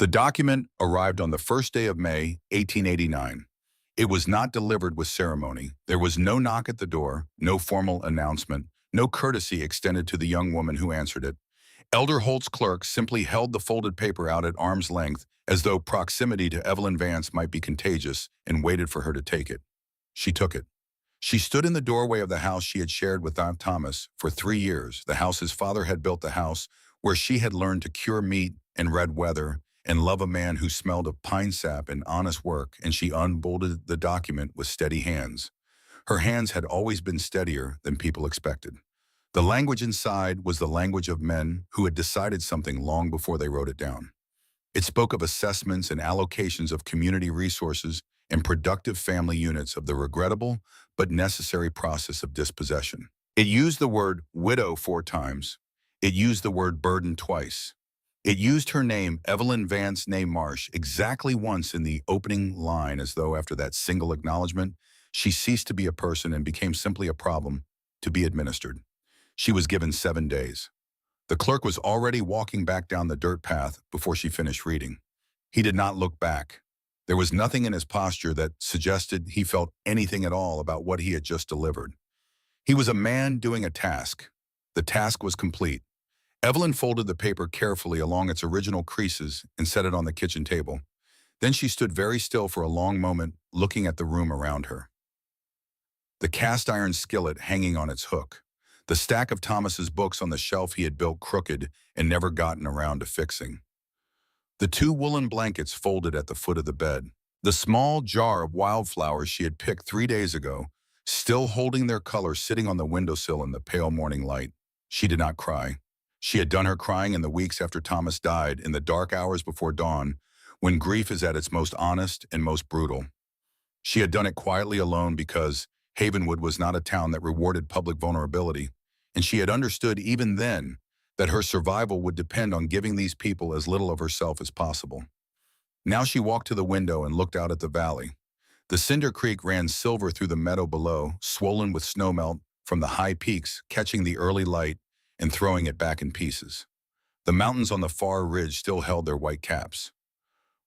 The document arrived on the first day of May, 1889. It was not delivered with ceremony. There was no knock at the door, no formal announcement, no courtesy extended to the young woman who answered it. Elder Holt's clerk simply held the folded paper out at arm's length as though proximity to Evelyn Vance might be contagious and waited for her to take it. She took it. She stood in the doorway of the house she had shared with Aunt Thomas for 3 years, the house his father had built, the house where she had learned to cure meat and red weather and love a man who smelled of pine sap and honest work, and she unbolted the document with steady hands. Her hands had always been steadier than people expected. The language inside was the language of men who had decided something long before they wrote it down. It spoke of assessments and allocations of community resources and productive family units, of the regrettable but necessary process of dispossession. It used the word widow 4 times. It used the word burden twice. It used her name, Evelyn Vance née Marsh, exactly once in the opening line, as though after that single acknowledgement, she ceased to be a person and became simply a problem to be administered. She was given 7 days. The clerk was already walking back down the dirt path before she finished reading. He did not look back. There was nothing in his posture that suggested he felt anything at all about what he had just delivered. He was a man doing a task. The task was complete. Evelyn folded the paper carefully along its original creases and set it on the kitchen table. Then she stood very still for a long moment, looking at the room around her. The cast-iron skillet hanging on its hook. The stack of Thomas's books on the shelf he had built crooked and never gotten around to fixing. The 2 woolen blankets folded at the foot of the bed. The small jar of wildflowers she had picked 3 days ago, still holding their color, sitting on the windowsill in the pale morning light. She did not cry. She had done her crying in the weeks after Thomas died, in the dark hours before dawn, when grief is at its most honest and most brutal. She had done it quietly alone because Havenwood was not a town that rewarded public vulnerability, and she had understood even then that her survival would depend on giving these people as little of herself as possible. Now she walked to the window and looked out at the valley. The Cinder Creek ran silver through the meadow below, swollen with snowmelt from the high peaks, catching the early light and throwing it back in pieces. The mountains on the far ridge still held their white caps.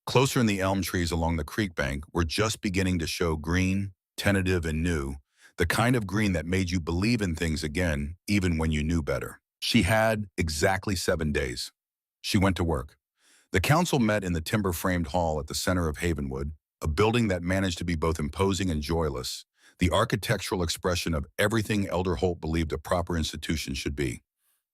Closer in, the elm trees along the creek bank were just beginning to show green, tentative and new, the kind of green that made you believe in things again, even when you knew better. She had exactly 7 days. She went to work. The council met in the timber-framed hall at the center of Havenwood, a building that managed to be both imposing and joyless, the architectural expression of everything Elder Holt believed a proper institution should be.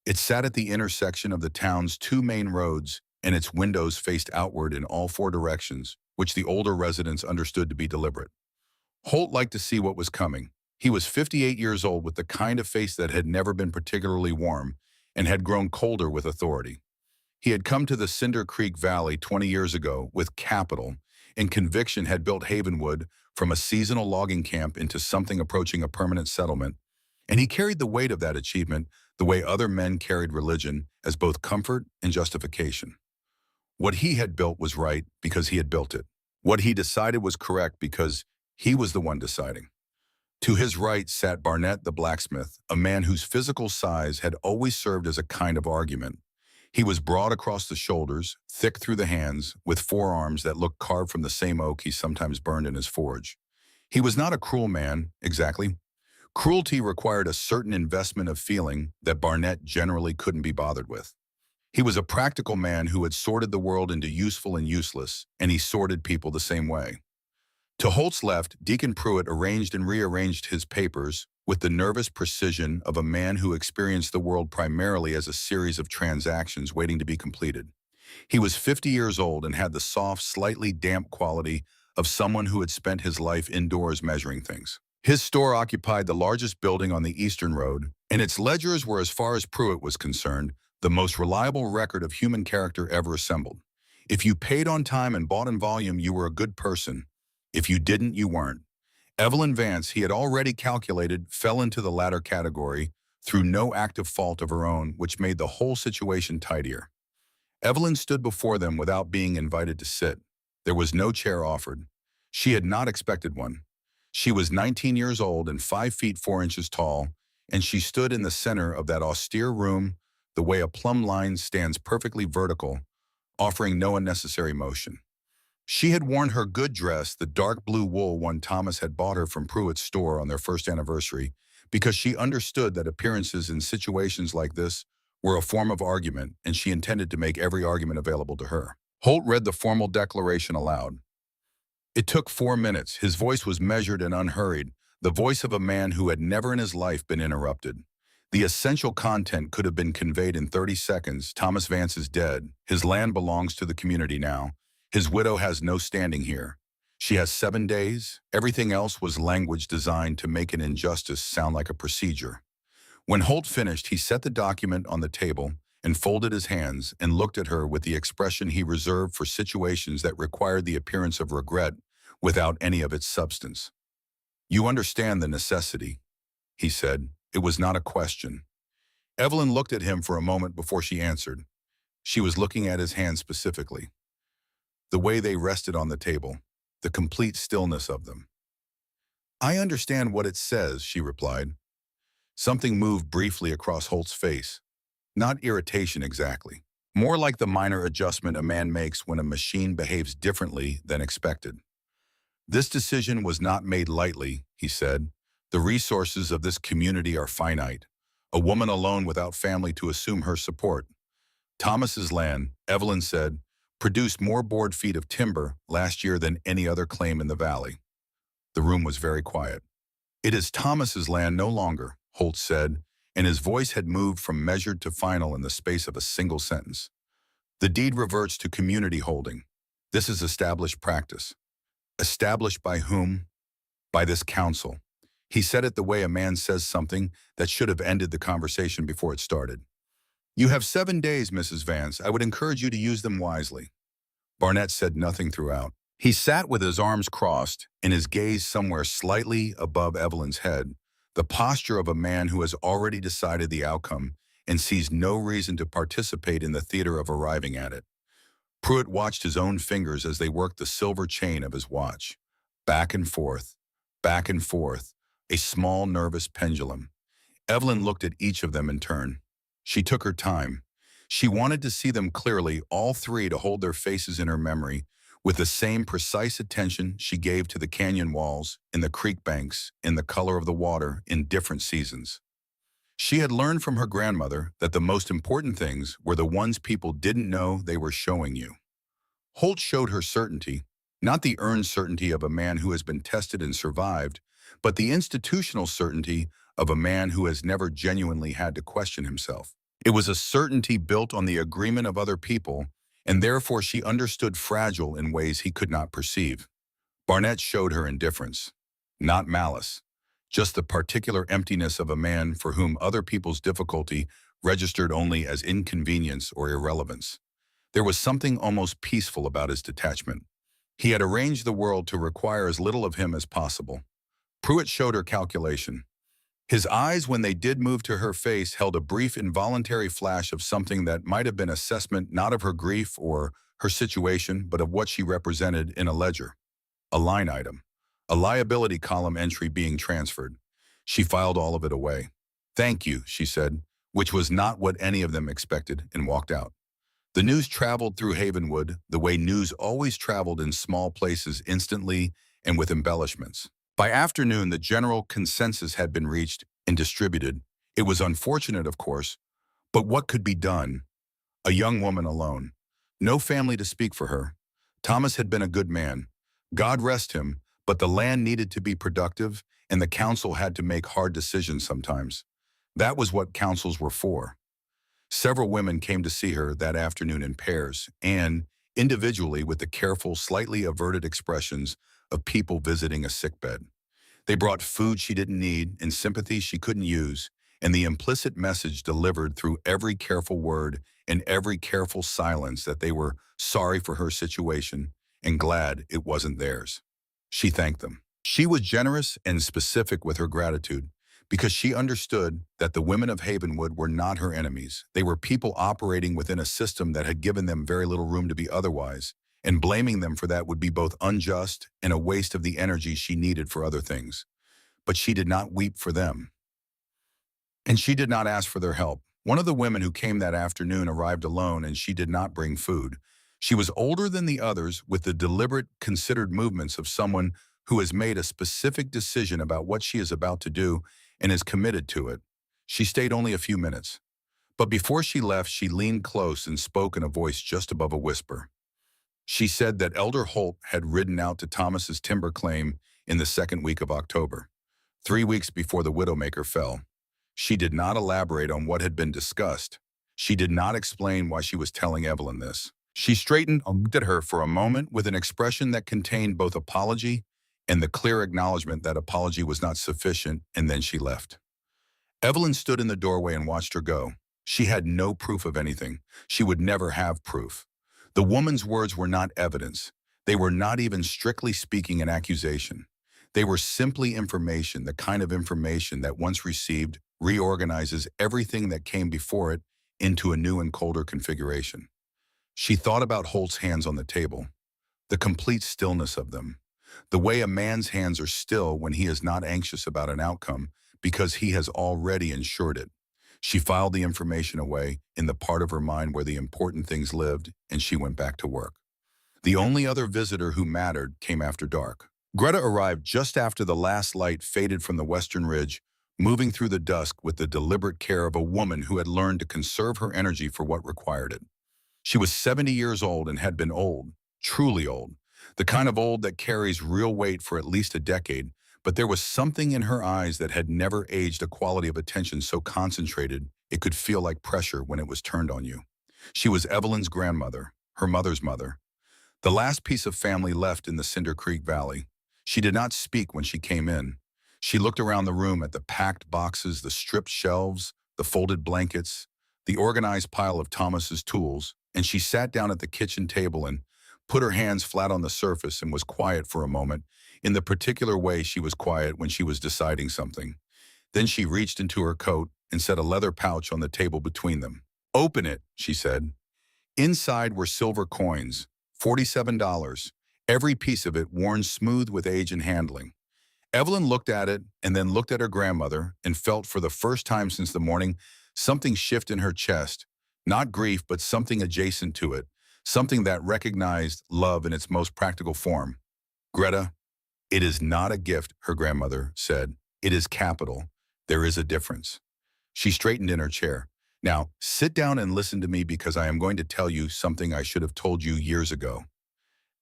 It sat at the intersection of the town's 2 main roads, and its windows faced outward in all 4 directions, which the older residents understood to be deliberate. Holt liked to see what was coming. He was 58 years old, with the kind of face that had never been particularly warm and had grown colder with authority. He had come to the Cinder Creek Valley 20 years ago with capital, and conviction had built Havenwood from a seasonal logging camp into something approaching a permanent settlement, and he carried the weight of that achievement the way other men carried religion, as both comfort and justification. What he had built was right because he had built it. What he decided was correct because he was the one deciding. To his right sat Barnett the blacksmith, a man whose physical size had always served as a kind of argument. He was broad across the shoulders, thick through the hands, with forearms that looked carved from the same oak he sometimes burned in his forge. He was not a cruel man, exactly. Cruelty required a certain investment of feeling that Barnett generally couldn't be bothered with. He was a practical man who had sorted the world into useful and useless, and he sorted people the same way. To Holt's left, Deacon Pruitt arranged and rearranged his papers with the nervous precision of a man who experienced the world primarily as a series of transactions waiting to be completed. He was 50 years old and had the soft, slightly damp quality of someone who had spent his life indoors measuring things. His store occupied the largest building on the Eastern Road, and its ledgers were, as far as Pruitt was concerned, the most reliable record of human character ever assembled. If you paid on time and bought in volume, you were a good person. If you didn't, you weren't. Evelyn Vance, he had already calculated, fell into the latter category through no active fault of her own, which made the whole situation tidier. Evelyn stood before them without being invited to sit. There was no chair offered. She had not expected one. She was 19 years old and 5 feet 4 inches tall, and she stood in the center of that austere room the way a plumb line stands perfectly vertical, offering no unnecessary motion. She had worn her good dress, the dark blue wool one Thomas had bought her from Pruitt's store on their first anniversary, because she understood that appearances in situations like this were a form of argument, and she intended to make every argument available to her. Holt read the formal declaration aloud. It took 4 minutes. His voice was measured and unhurried, the voice of a man who had never in his life been interrupted. The essential content could have been conveyed in 30 seconds. Thomas Vance is dead. His land belongs to the community now. His widow has no standing here. She has 7 days. Everything else was language designed to make an injustice sound like a procedure. When Holt finished, he set the document on the table and folded his hands and looked at her with the expression he reserved for situations that required the appearance of regret without any of its substance. "You understand the necessity," he said. It was not a question. Evelyn looked at him for a moment before she answered. She was looking at his hands specifically. The way they rested on the table, the complete stillness of them. "I understand what it says," she replied. Something moved briefly across Holt's face. Not irritation exactly. More like the minor adjustment a man makes when a machine behaves differently than expected. "This decision was not made lightly," he said. "The resources of this community are finite. A woman alone without family to assume her support. Thomas's land," Evelyn said, "produced more board feet of timber last year than any other claim in the valley." The room was very quiet. "It is Thomas's land no longer," Holt said, and his voice had moved from measured to final in the space of a single sentence. "The deed reverts to community holding. This is established practice." "Established by whom?" "By this council." He said it the way a man says something that should have ended the conversation before it started. "You have 7 days, Mrs. Vance. I would encourage you to use them wisely." Barnett said nothing throughout. He sat with his arms crossed and his gaze somewhere slightly above Evelyn's head, the posture of a man who has already decided the outcome and sees no reason to participate in the theater of arriving at it. Pruitt watched his own fingers as they worked the silver chain of his watch. Back and forth, a small nervous pendulum. Evelyn looked at each of them in turn. She took her time. She wanted to see them clearly, all three, to hold their faces in her memory, with the same precise attention she gave to the canyon walls, in the creek banks, in the color of the water, in different seasons. She had learned from her grandmother that the most important things were the ones people didn't know they were showing you. Holt showed her certainty, not the earned certainty of a man who has been tested and survived, but the institutional certainty of a man who has never genuinely had to question himself. It was a certainty built on the agreement of other people, and therefore she understood fragile in ways he could not perceive. Barnett showed her indifference, not malice, just the particular emptiness of a man for whom other people's difficulty registered only as inconvenience or irrelevance. There was something almost peaceful about his detachment. He had arranged the world to require as little of him as possible. Pruitt showed her calculation. His eyes, when they did move to her face, held a brief involuntary flash of something that might have been assessment not of her grief or her situation, but of what she represented in a ledger. A line item. A liability column entry being transferred. She filed all of it away. "Thank you," she said, which was not what any of them expected, and walked out. The news traveled through Havenwood the way news always traveled in small places, instantly and with embellishments. By afternoon, the general consensus had been reached and distributed. It was unfortunate, of course, but what could be done? A young woman alone. No family to speak for her. Thomas had been a good man. God rest him, but the land needed to be productive, and the council had to make hard decisions sometimes. That was what councils were for. Several women came to see her that afternoon in pairs, and individually with the careful, slightly averted expressions of people visiting a sickbed. They brought food she didn't need and sympathy she couldn't use, and the implicit message delivered through every careful word and every careful silence that they were sorry for her situation and glad it wasn't theirs. She thanked them. She was generous and specific with her gratitude because she understood that the women of Havenwood were not her enemies. They were people operating within a system that had given them very little room to be otherwise, and blaming them for that would be both unjust and a waste of the energy she needed for other things. But she did not weep for them. And she did not ask for their help. One of the women who came that afternoon arrived alone, and she did not bring food. She was older than the others, with the deliberate, considered movements of someone who has made a specific decision about what she is about to do and is committed to it. She stayed only a few minutes. But before she left, she leaned close and spoke in a voice just above a whisper. She said that Elder Holt had ridden out to Thomas's timber claim in the second week of October, 3 weeks before the widowmaker fell. She did not elaborate on what had been discussed. She did not explain why she was telling Evelyn this. She straightened and looked at her for a moment with an expression that contained both apology and the clear acknowledgement that apology was not sufficient, and then she left. Evelyn stood in the doorway and watched her go. She had no proof of anything. She would never have proof. The woman's words were not evidence. They were not even strictly speaking an accusation. They were simply information, the kind of information that once received reorganizes everything that came before it into a new and colder configuration. She thought about Holt's hands on the table, the complete stillness of them, the way a man's hands are still when he is not anxious about an outcome because he has already ensured it. She filed the information away in the part of her mind where the important things lived, and she went back to work. The only other visitor who mattered came after dark. Greta arrived just after the last light faded from the western ridge, moving through the dusk with the deliberate care of a woman who had learned to conserve her energy for what required it. She was 70 years old and had been old, truly old, the kind of old that carries real weight for at least a decade, but there was something in her eyes that had never aged, a quality of attention so concentrated it could feel like pressure when it was turned on you. She was Evelyn's grandmother, her mother's mother, the last piece of family left in the Cinder Creek Valley. She did not speak when she came in. She looked around the room at the packed boxes, the stripped shelves, the folded blankets, the organized pile of Thomas's tools, and she sat down at the kitchen table and put her hands flat on the surface and was quiet for a moment, in the particular way she was quiet when she was deciding something. Then she reached into her coat and set a leather pouch on the table between them. "Open it," she said. Inside were silver coins, $47, every piece of it worn smooth with age and handling. Evelyn looked at it and then looked at her grandmother and felt for the first time since the morning something shift in her chest, not grief but something adjacent to it, something that recognized love in its most practical form. "Greta, it is not a gift," her grandmother said. "It is capital. There is a difference." She straightened in her chair. "Now, sit down and listen to me because I am going to tell you something I should have told you years ago."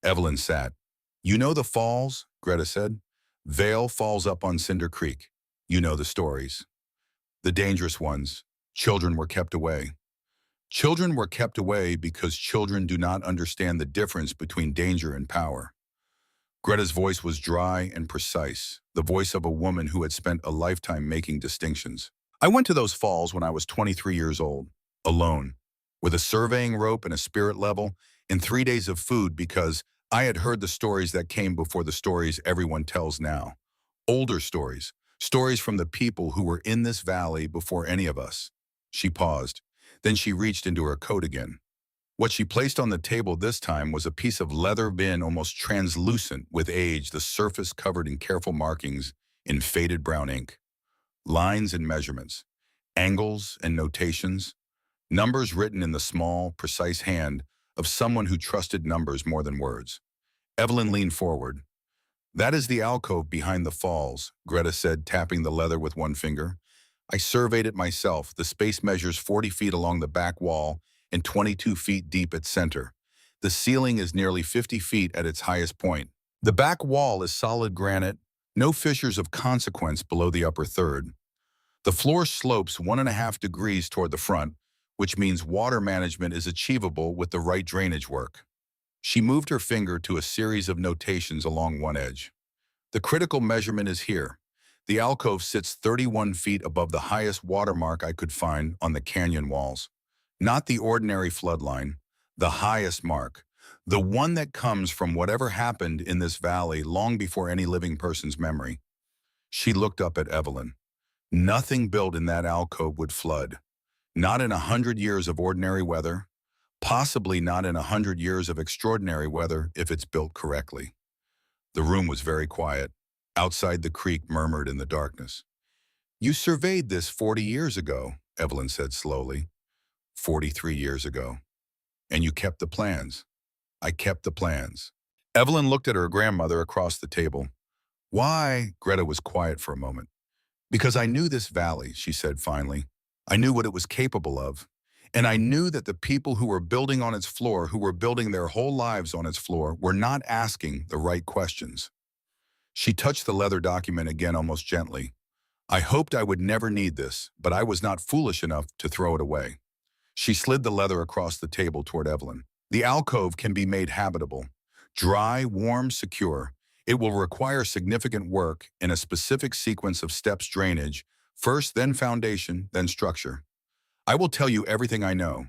Evelyn sat. "You know the falls?" Greta said. "Vale falls up on Cinder Creek. You know the stories. The dangerous ones. Children were kept away. Children were kept away because children do not understand the difference between danger and power." Greta's voice was dry and precise, the voice of a woman who had spent a lifetime making distinctions. "I went to those falls when I was 23 years old, alone, with a surveying rope and a spirit level, and 3 days of food because I had heard the stories that came before the stories everyone tells now. Older stories, stories from the people who were in this valley before any of us." She paused. Then she reached into her coat again. What she placed on the table this time was a piece of leather bin, almost translucent with age, the surface covered in careful markings in faded brown ink. Lines and measurements, angles and notations, numbers written in the small, precise hand of someone who trusted numbers more than words. Evelyn leaned forward. "That is the alcove behind the falls," Greta said, tapping the leather with one finger. "I surveyed it myself. The space measures 40 feet along the back wall and 22 feet deep at center. The ceiling is nearly 50 feet at its highest point. The back wall is solid granite, no fissures of consequence below the upper third. The floor slopes 1.5 degrees toward the front, which means water management is achievable with the right drainage work." She moved her finger to a series of notations along one edge. "The critical measurement is here. The alcove sits 31 feet above the highest watermark I could find on the canyon walls. Not the ordinary floodline, the highest mark, the one that comes from whatever happened in this valley long before any living person's memory." She looked up at Evelyn. "Nothing built in that alcove would flood. Not in 100 years of ordinary weather, possibly not in 100 years of extraordinary weather if it's built correctly." The room was very quiet. Outside, the creek murmured in the darkness. "You surveyed this 40 years ago," Evelyn said slowly. 43 years ago. "And you kept the plans." I kept the plans. Evelyn looked at her grandmother across the table. Why? Greta was quiet for a moment. Because I knew this valley, she said finally. I knew what it was capable of. And I knew that the people who were building on its floor, who were building their whole lives on its floor, were not asking the right questions. She touched the leather document again almost gently. I hoped I would never need this, but I was not foolish enough to throw it away. She slid the leather across the table toward Evelyn. The alcove can be made habitable. Dry, warm, secure. It will require significant work in a specific sequence of steps drainage, first, then foundation, then structure. I will tell you everything I know.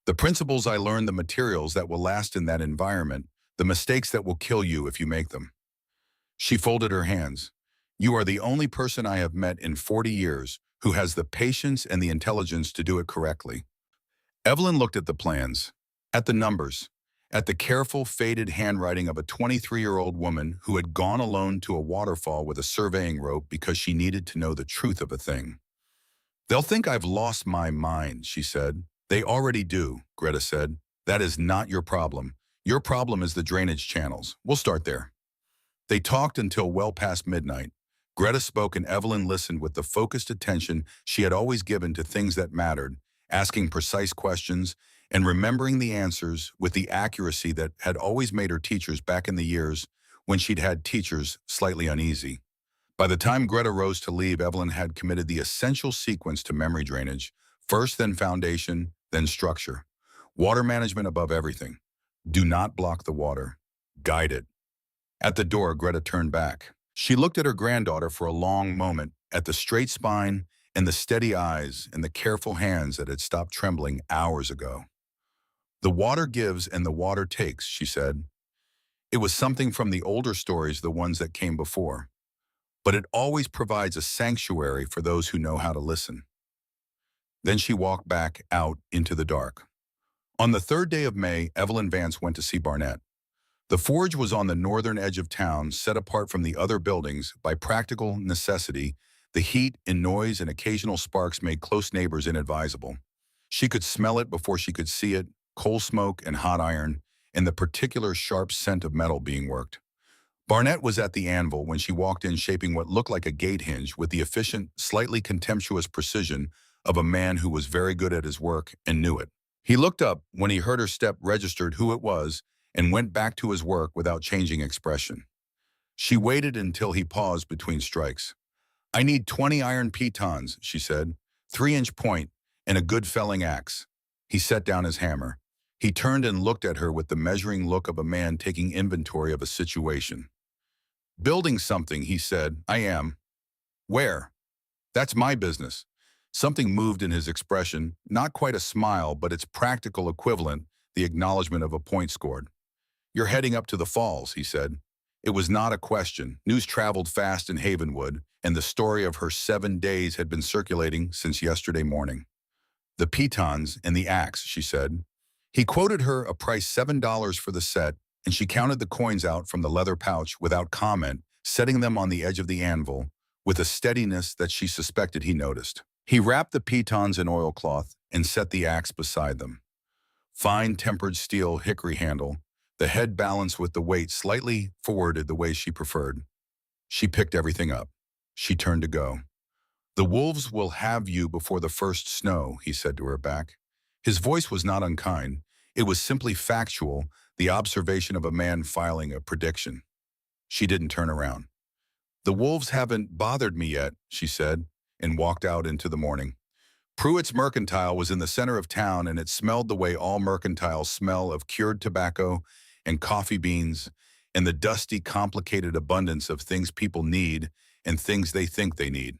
The principles I learned, the materials that will last in that environment, the mistakes that will kill you if you make them. She folded her hands. You are the only person I have met in 40 years who has the patience and the intelligence to do it correctly. Evelyn looked at the plans, at the numbers, at the careful, faded handwriting of a 23-year-old woman who had gone alone to a waterfall with a surveying rope because she needed to know the truth of a thing. They'll think I've lost my mind, she said. They already do, Greta said. That is not your problem. Your problem is the drainage channels. We'll start there. They talked until well past midnight. Greta spoke and Evelyn listened with the focused attention she had always given to things that mattered, asking precise questions and remembering the answers with the accuracy that had always made her teachers back in the years when she'd had teachers slightly uneasy. By the time Greta rose to leave, Evelyn had committed the essential sequence to memory drainage, first then foundation, then structure. Water management above everything. Do not block the water. Guide it. At the door, Greta turned back. She looked at her granddaughter for a long moment, at the straight spine and the steady eyes and the careful hands that had stopped trembling hours ago. The water gives and the water takes, she said. It was something from the older stories, the ones that came before. But it always provides a sanctuary for those who know how to listen. Then she walked back out into the dark. On the third day of May, Evelyn Vance went to see Barnett. The forge was on the northern edge of town, set apart from the other buildings by practical necessity. The heat and noise and occasional sparks made close neighbors inadvisable. She could smell it before she could see it, coal smoke and hot iron, and the particular sharp scent of metal being worked. Barnett was at the anvil when she walked in, shaping what looked like a gate hinge with the efficient, slightly contemptuous precision of a man who was very good at his work and knew it. He looked up when he heard her step, registered who it was, and went back to his work without changing expression. She waited until he paused between strikes. I need 20 iron pitons, she said, 3-inch point, and a good felling axe. He set down his hammer. He turned and looked at her with the measuring look of a man taking inventory of a situation. Building something, he said. I am. Where? That's my business. Something moved in his expression, not quite a smile, but its practical equivalent, the acknowledgement of a point scored. You're heading up to the falls, he said. It was not a question. News traveled fast in Havenwood, and the story of her 7 days had been circulating since yesterday morning. The pitons and the axe, she said. He quoted her a price $7 for the set, and she counted the coins out from the leather pouch without comment, setting them on the edge of the anvil with a steadiness that she suspected he noticed. He wrapped the pitons in oilcloth and set the axe beside them. Fine tempered steel hickory handle, the head balanced with the weight slightly forwarded the way she preferred. She picked everything up. She turned to go. The wolves will have you before the first snow, he said to her back. His voice was not unkind. It was simply factual, the observation of a man filing a prediction. She didn't turn around. The wolves haven't bothered me yet, she said, and walked out into the morning. Pruitt's Mercantile was in the center of town, and it smelled the way all mercantiles smell, of cured tobacco and coffee beans and the dusty, complicated abundance of things people need and things they think they need.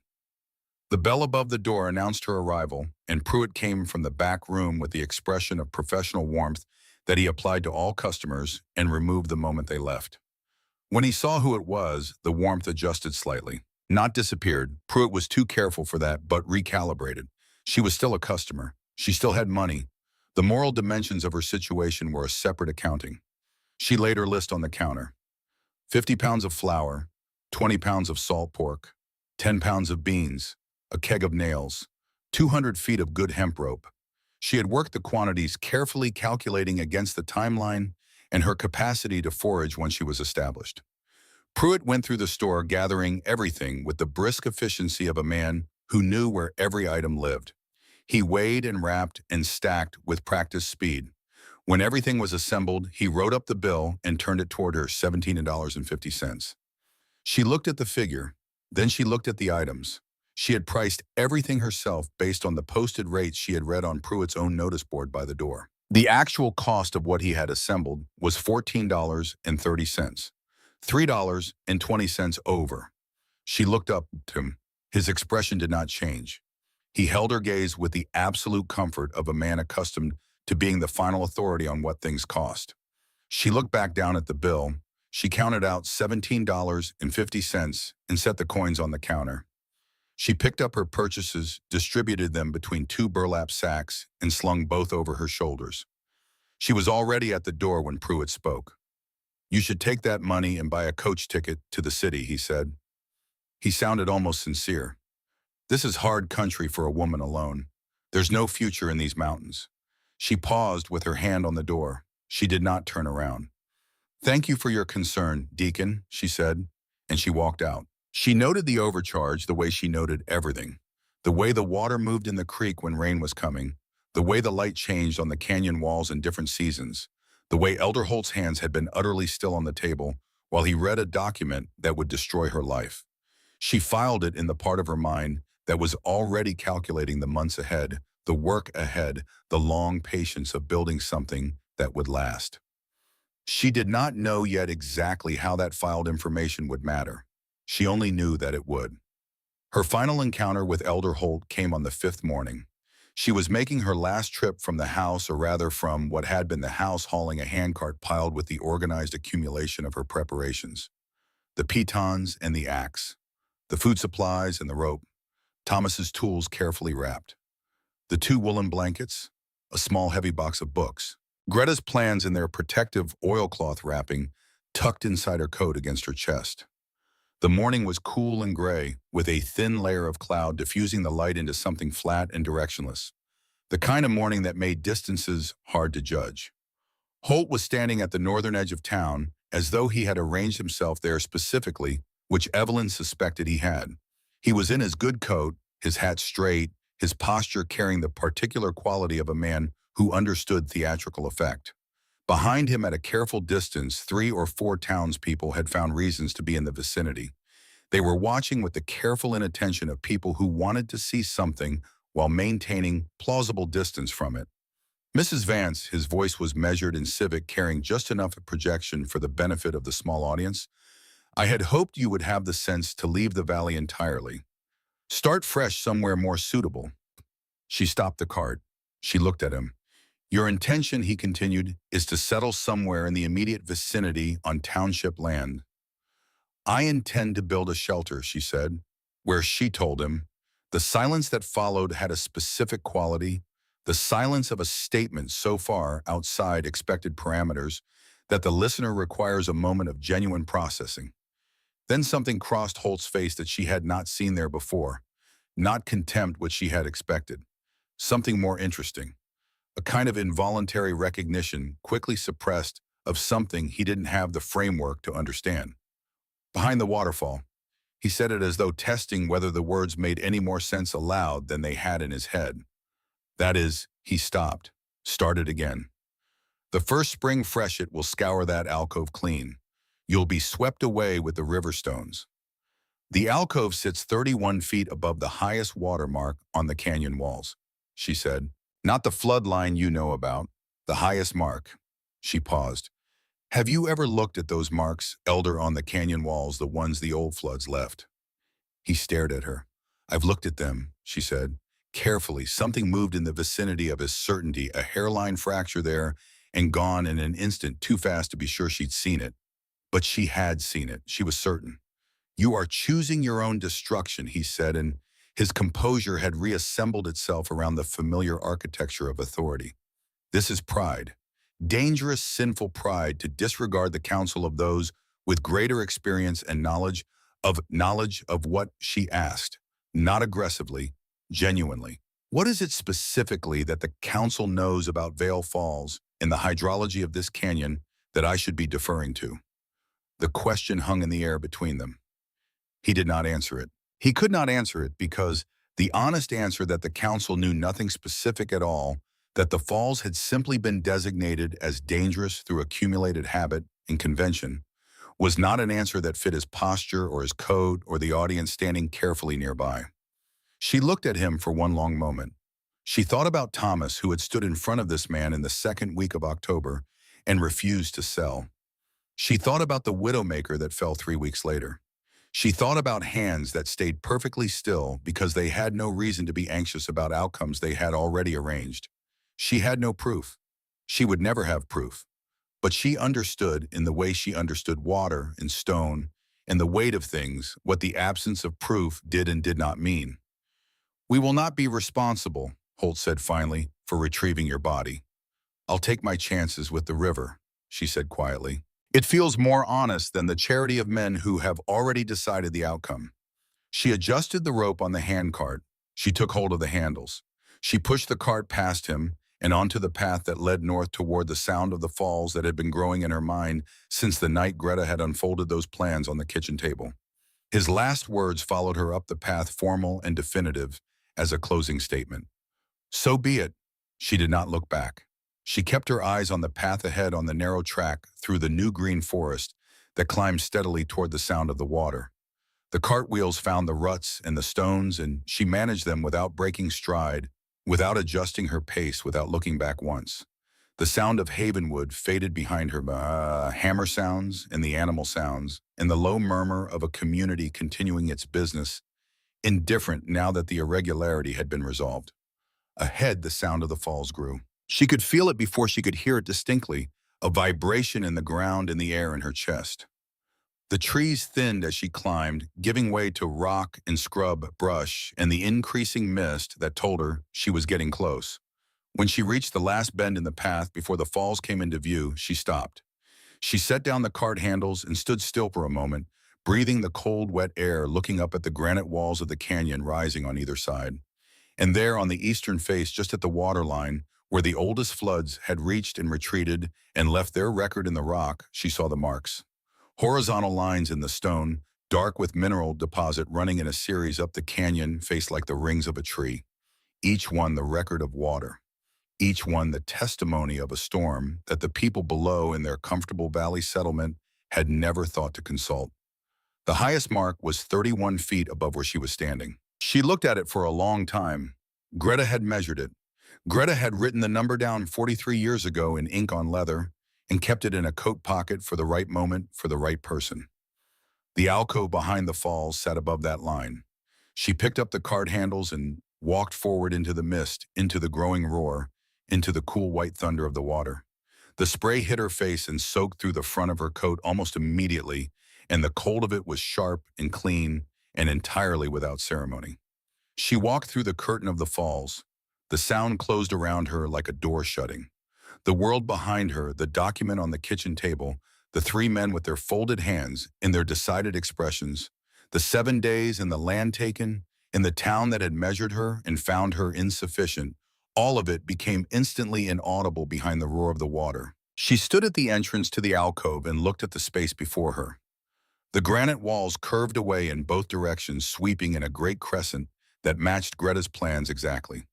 The bell above the door announced her arrival, and Pruitt came from the back room with the expression of professional warmth that he applied to all customers and removed the moment they left. When he saw who it was, the warmth adjusted slightly. Not disappeared. Pruitt was too careful for that, but recalibrated. She was still a customer. She still had money. The moral dimensions of her situation were a separate accounting. She laid her list on the counter. 50 pounds of flour, 20 pounds of salt pork, 10 pounds of beans, a keg of nails, 200 feet of good hemp rope. She had worked the quantities, carefully calculating against the timeline and her capacity to forage once she was established. Pruitt went through the store gathering everything with the brisk efficiency of a man who knew where every item lived. He weighed and wrapped and stacked with practiced speed. When everything was assembled, he wrote up the bill and turned it toward her, $17.50. She looked at the figure, then she looked at the items. She had priced everything herself based on the posted rates she had read on Pruitt's own notice board by the door. The actual cost of what he had assembled was $14.30, $3.20 over. She looked up at him. His expression did not change. He held her gaze with the absolute comfort of a man accustomed to being the final authority on what things cost. She looked back down at the bill. She counted out $17.50 and set the coins on the counter. She picked up her purchases, distributed them between two burlap sacks, and slung both over her shoulders. She was already at the door when Pruitt spoke. "You should take that money and buy a coach ticket to the city," he said. He sounded almost sincere. "This is hard country for a woman alone. There's no future in these mountains." She paused with her hand on the door. She did not turn around. "Thank you for your concern, Deacon," she said, and she walked out. She noted the overcharge the way she noted everything. The way the water moved in the creek when rain was coming, the way the light changed on the canyon walls in different seasons, the way Elder Holt's hands had been utterly still on the table while he read a document that would destroy her life. She filed it in the part of her mind that was already calculating the months ahead, the work ahead, the long patience of building something that would last. She did not know yet exactly how that filed information would matter. She only knew that it would. Her final encounter with Elder Holt came on the 5th morning. She was making her last trip from the house, or rather from what had been the house, hauling a handcart piled with the organized accumulation of her preparations. The pitons and the axe, the food supplies and the rope, Thomas's tools carefully wrapped, the 2 woolen blankets, a small heavy box of books, Greta's plans in their protective oilcloth wrapping tucked inside her coat against her chest. The morning was cool and gray, with a thin layer of cloud diffusing the light into something flat and directionless, the kind of morning that made distances hard to judge. Holt was standing at the northern edge of town, as though he had arranged himself there specifically, which Evelyn suspected he had. He was in his good coat, his hat straight, his posture carrying the particular quality of a man who understood theatrical effect. Behind him at a careful distance, 3 or 4 townspeople had found reasons to be in the vicinity. They were watching with the careful inattention of people who wanted to see something while maintaining plausible distance from it. "Mrs. Vance," his voice was measured and civic, carrying just enough of projection for the benefit of the small audience, "I had hoped you would have the sense to leave the valley entirely. Start fresh somewhere more suitable." She stopped the cart. She looked at him. "Your intention," he continued, "is to settle somewhere in the immediate vicinity on township land." "I intend to build a shelter," she said, where she told him. The silence that followed had a specific quality, the silence of a statement so far outside expected parameters that the listener requires a moment of genuine processing. Then something crossed Holt's face that she had not seen there before, not contempt which she had expected, something more interesting. A kind of involuntary recognition, quickly suppressed, of something he didn't have the framework to understand. "Behind the waterfall." He said it as though testing whether the words made any more sense aloud than they had in his head. "That is," he stopped, started again. "The first spring freshet will scour that alcove clean. You'll be swept away with the river stones." "The alcove sits 31 feet above the highest water mark on the canyon walls," she said. "Not the flood line you know about, the highest mark." She paused. "Have you ever looked at those marks, Elder, on the canyon walls, the ones the old floods left?" He stared at her. "I've looked at them," she said. Carefully, something moved in the vicinity of his certainty, a hairline fracture there, and gone in an instant, too fast to be sure she'd seen it. But she had seen it, she was certain. "You are choosing your own destruction," he said, and his composure had reassembled itself around the familiar architecture of authority. "This is pride. Dangerous, sinful pride to disregard the counsel of those with greater experience and knowledge of what she asked, not aggressively, genuinely. What is it specifically that the council knows about Vale Falls and the hydrology of this canyon that I should be deferring to? The question hung in the air between them. He did not answer it. He could not answer it because the honest answer that the council knew nothing specific at all, that the falls had simply been designated as dangerous through accumulated habit and convention, was not an answer that fit his posture or his code or the audience standing carefully nearby. She looked at him for one long moment. She thought about Thomas, who had stood in front of this man in the second week of October and refused to sell. She thought about the widowmaker that fell 3 weeks later. She thought about hands that stayed perfectly still because they had no reason to be anxious about outcomes they had already arranged. She had no proof. She would never have proof. But she understood, in the way she understood water and stone and the weight of things, what the absence of proof did and did not mean. "We will not be responsible," Holt said finally, "for retrieving your body. I'll take my chances with the river," she said quietly. "It feels more honest than the charity of men who have already decided the outcome." She adjusted the rope on the handcart. She took hold of the handles. She pushed the cart past him and onto the path that led north toward the sound of the falls that had been growing in her mind since the night Greta had unfolded those plans on the kitchen table. His last words followed her up the path, formal and definitive, as a closing statement. So be it. She did not look back. She kept her eyes on the path ahead, on the narrow track through the new green forest that climbed steadily toward the sound of the water. The cartwheels found the ruts and the stones, and she managed them without breaking stride, without adjusting her pace, without looking back once. The sound of Havenwood faded behind her, hammer sounds and the animal sounds, and the low murmur of a community continuing its business, indifferent now that the irregularity had been resolved. Ahead, the sound of the falls grew. She could feel it before she could hear it distinctly, a vibration in the ground and the air in her chest. The trees thinned as she climbed, giving way to rock and scrub brush and the increasing mist that told her she was getting close. When she reached the last bend in the path before the falls came into view, she stopped. She set down the cart handles and stood still for a moment, breathing the cold, wet air, looking up at the granite walls of the canyon rising on either side. And there on the eastern face, just at the waterline, where the oldest floods had reached and retreated and left their record in the rock, she saw the marks. Horizontal lines in the stone, dark with mineral deposit running in a series up the canyon, faced like the rings of a tree. Each one the record of water. Each one the testimony of a storm that the people below in their comfortable valley settlement had never thought to consult. The highest mark was 31 feet above where she was standing. She looked at it for a long time. Greta had measured it. Greta had written the number down 43 years ago in ink on leather and kept it in a coat pocket for the right moment, for the right person. The alcove behind the falls sat above that line. She picked up the cart handles and walked forward into the mist, into the growing roar, into the cool white thunder of the water. The spray hit her face and soaked through the front of her coat almost immediately, and the cold of it was sharp and clean and entirely without ceremony. She walked through the curtain of the falls. The sound closed around her like a door shutting. The world behind her, the document on the kitchen table, the three men with their folded hands in their decided expressions, the 7 days and the land taken, in the town that had measured her and found her insufficient, all of it became instantly inaudible behind the roar of the water. She stood at the entrance to the alcove and looked at the space before her. The granite walls curved away in both directions, sweeping in a great crescent that matched Greta's plans exactly.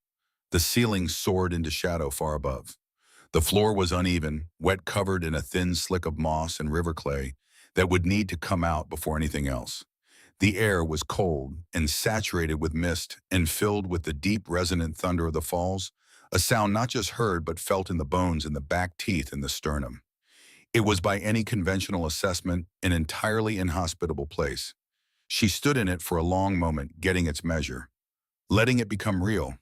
The ceiling soared into shadow far above. The floor was uneven, wet, covered in a thin slick of moss and river clay that would need to come out before anything else. The air was cold and saturated with mist and filled with the deep, resonant thunder of the falls, a sound not just heard but felt in the bones, in the back teeth, and the sternum. It was, by any conventional assessment, an entirely inhospitable place. She stood in it for a long moment, getting its measure, letting it become real,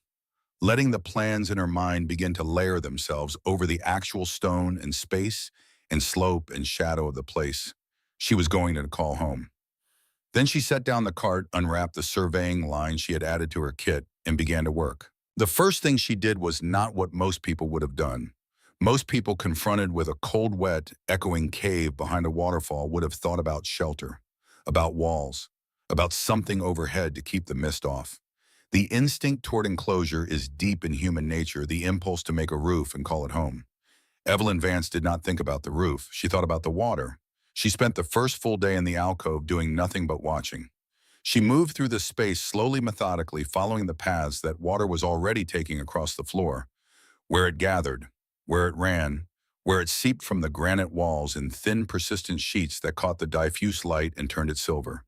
letting the plans in her mind begin to layer themselves over the actual stone and space and slope and shadow of the place she was going to call home. Then she set down the cart, unwrapped the surveying line she had added to her kit, and began to work. The first thing she did was not what most people would have done. Most people confronted with a cold, wet, echoing cave behind a waterfall would have thought about shelter, about walls, about something overhead to keep the mist off. The instinct toward enclosure is deep in human nature, the impulse to make a roof and call it home. Evelyn Vance did not think about the roof. She thought about the water. She spent the first full day in the alcove doing nothing but watching. She moved through the space slowly, methodically, following the paths that water was already taking across the floor, where it gathered, where it ran, where it seeped from the granite walls in thin, persistent sheets that caught the diffuse light and turned it silver.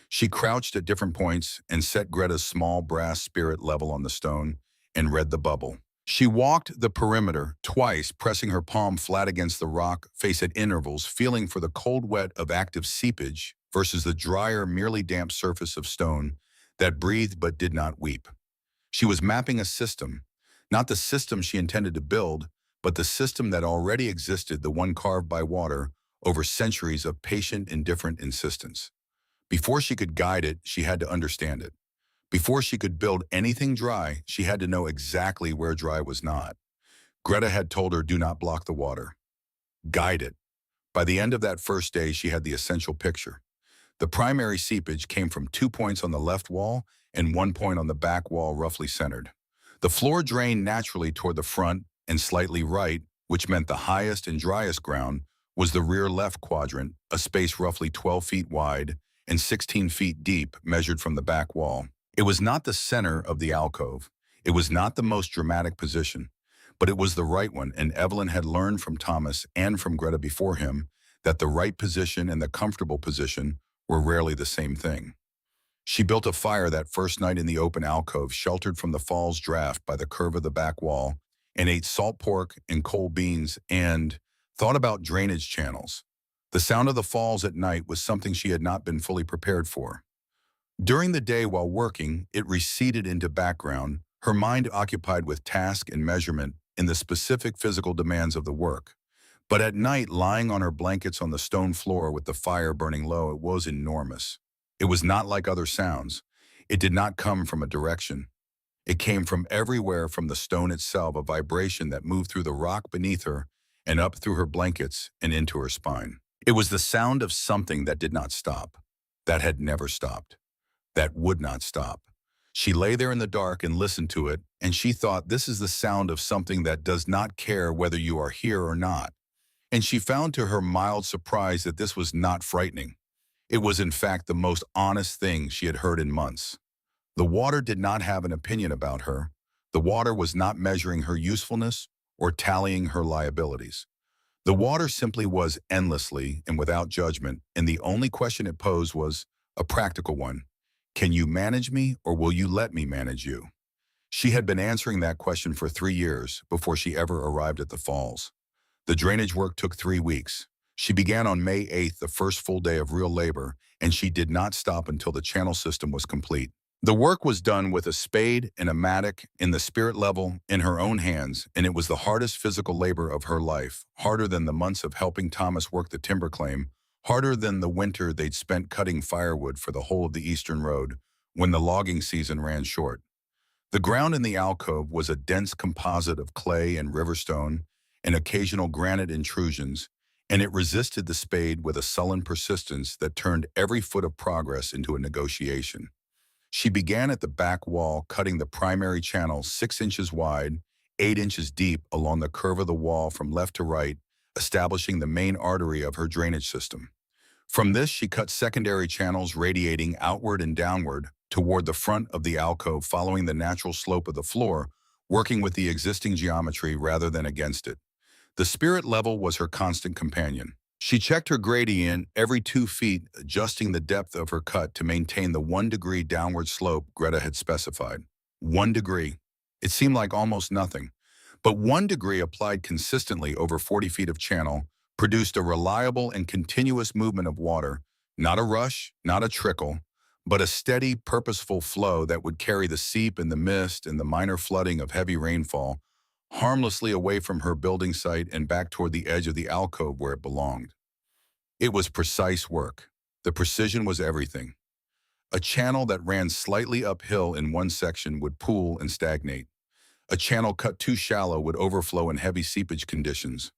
She crouched at different points and set Greta's small brass spirit level on the stone and read the bubble. She walked the perimeter twice, pressing her palm flat against the rock face at intervals, feeling for the cold wet of active seepage versus the drier, merely damp surface of stone that breathed but did not weep. She was mapping a system, not the system she intended to build, but the system that already existed, the one carved by water over centuries of patient, indifferent insistence. Before she could guide it, she had to understand it. Before she could build anything dry, she had to know exactly where dry was not. Greta had told her, do not block the water. Guide it. By the end of that first day, she had the essential picture. The primary seepage came from 2 points on the left wall and 1 point on the back wall, roughly centered. The floor drained naturally toward the front and slightly right, which meant the highest and driest ground was the rear left quadrant, a space roughly 12 feet wide and 16 feet deep, measured from the back wall. It was not the center of the alcove. It was not the most dramatic position, but it was the right one, and Evelyn had learned from Thomas and from Greta before him that the right position and the comfortable position were rarely the same thing. She built a fire that first night in the open alcove, sheltered from the fall's draft by the curve of the back wall, and ate salt pork and cold beans and thought about drainage channels. The sound of the falls at night was something she had not been fully prepared for. During the day while working, it receded into background, her mind occupied with task and measurement in the specific physical demands of the work. But at night, lying on her blankets on the stone floor with the fire burning low, it was enormous. It was not like other sounds. It did not come from a direction. It came from everywhere, from the stone itself, a vibration that moved through the rock beneath her and up through her blankets and into her spine. It was the sound of something that did not stop, that had never stopped, that would not stop. She lay there in the dark and listened to it, and she thought, this is the sound of something that does not care whether you are here or not. And she found to her mild surprise that this was not frightening. It was in fact the most honest thing she had heard in months. The water did not have an opinion about her. The water was not measuring her usefulness or tallying her liabilities. The water simply was, endlessly and without judgment, and the only question it posed was a practical one. Can you manage me, or will you let me manage you? She had been answering that question for 3 years before she ever arrived at the falls. The drainage work took 3 weeks. She began on May 8th, the first full day of real labor, and she did not stop until the channel system was complete. The work was done with a spade and a mattock in the spirit level in her own hands, and it was the hardest physical labor of her life, harder than the months of helping Thomas work the timber claim, harder than the winter they'd spent cutting firewood for the whole of the Eastern Road when the logging season ran short. The ground in the alcove was a dense composite of clay and riverstone and occasional granite intrusions, and it resisted the spade with a sullen persistence that turned every foot of progress into a negotiation. She began at the back wall, cutting the primary channel 6 inches wide, 8 inches deep along the curve of the wall from left to right, establishing the main artery of her drainage system. From this, she cut secondary channels radiating outward and downward toward the front of the alcove, following the natural slope of the floor, working with the existing geometry rather than against it. The spirit level was her constant companion. She checked her gradient every 2 feet, adjusting the depth of her cut to maintain the 1-degree downward slope Greta had specified. 1 degree. It seemed like almost nothing. But 1 degree applied consistently over 40 feet of channel produced a reliable and continuous movement of water, not a rush, not a trickle, but a steady, purposeful flow that would carry the seep and the mist and the minor flooding of heavy rainfall harmlessly away from her building site and back toward the edge of the alcove where it belonged. It was precise work. The precision was everything. A channel that ran slightly uphill in one section would pool and stagnate. A channel cut too shallow would overflow in heavy seepage conditions.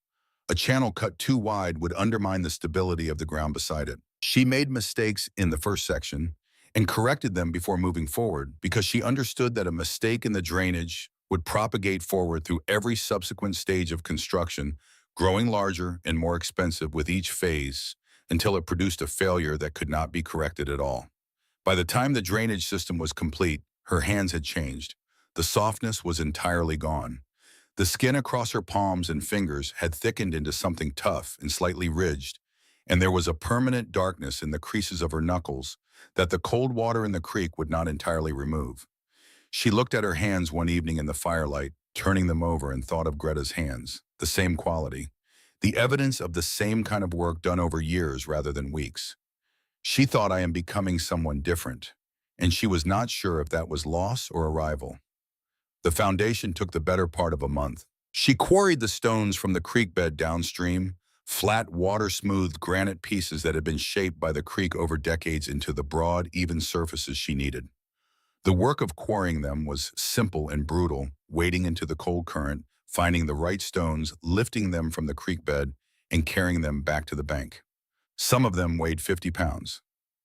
A channel cut too wide would undermine the stability of the ground beside it. She made mistakes in the first section and corrected them before moving forward because she understood that a mistake in the drainage would propagate forward through every subsequent stage of construction, growing larger and more expensive with each phase until it produced a failure that could not be corrected at all. By the time the drainage system was complete, her hands had changed. The softness was entirely gone. The skin across her palms and fingers had thickened into something tough and slightly ridged, and there was a permanent darkness in the creases of her knuckles that the cold water in the creek would not entirely remove. She looked at her hands one evening in the firelight, turning them over, and thought of Greta's hands, the same quality, the evidence of the same kind of work done over years rather than weeks. She thought, I am becoming someone different, and she was not sure if that was loss or arrival. The foundation took the better part of a month. She quarried the stones from the creek bed downstream, flat, water-smoothed granite pieces that had been shaped by the creek over decades into the broad, even surfaces she needed. The work of quarrying them was simple and brutal, wading into the cold current, finding the right stones, lifting them from the creek bed, and carrying them back to the bank. Some of them weighed 50 pounds.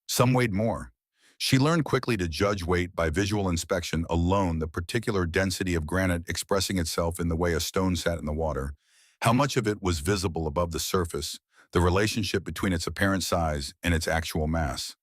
Some weighed more. She learned quickly to judge weight by visual inspection alone, the particular density of granite expressing itself in the way a stone sat in the water, how much of it was visible above the surface, the relationship between its apparent size and its actual mass.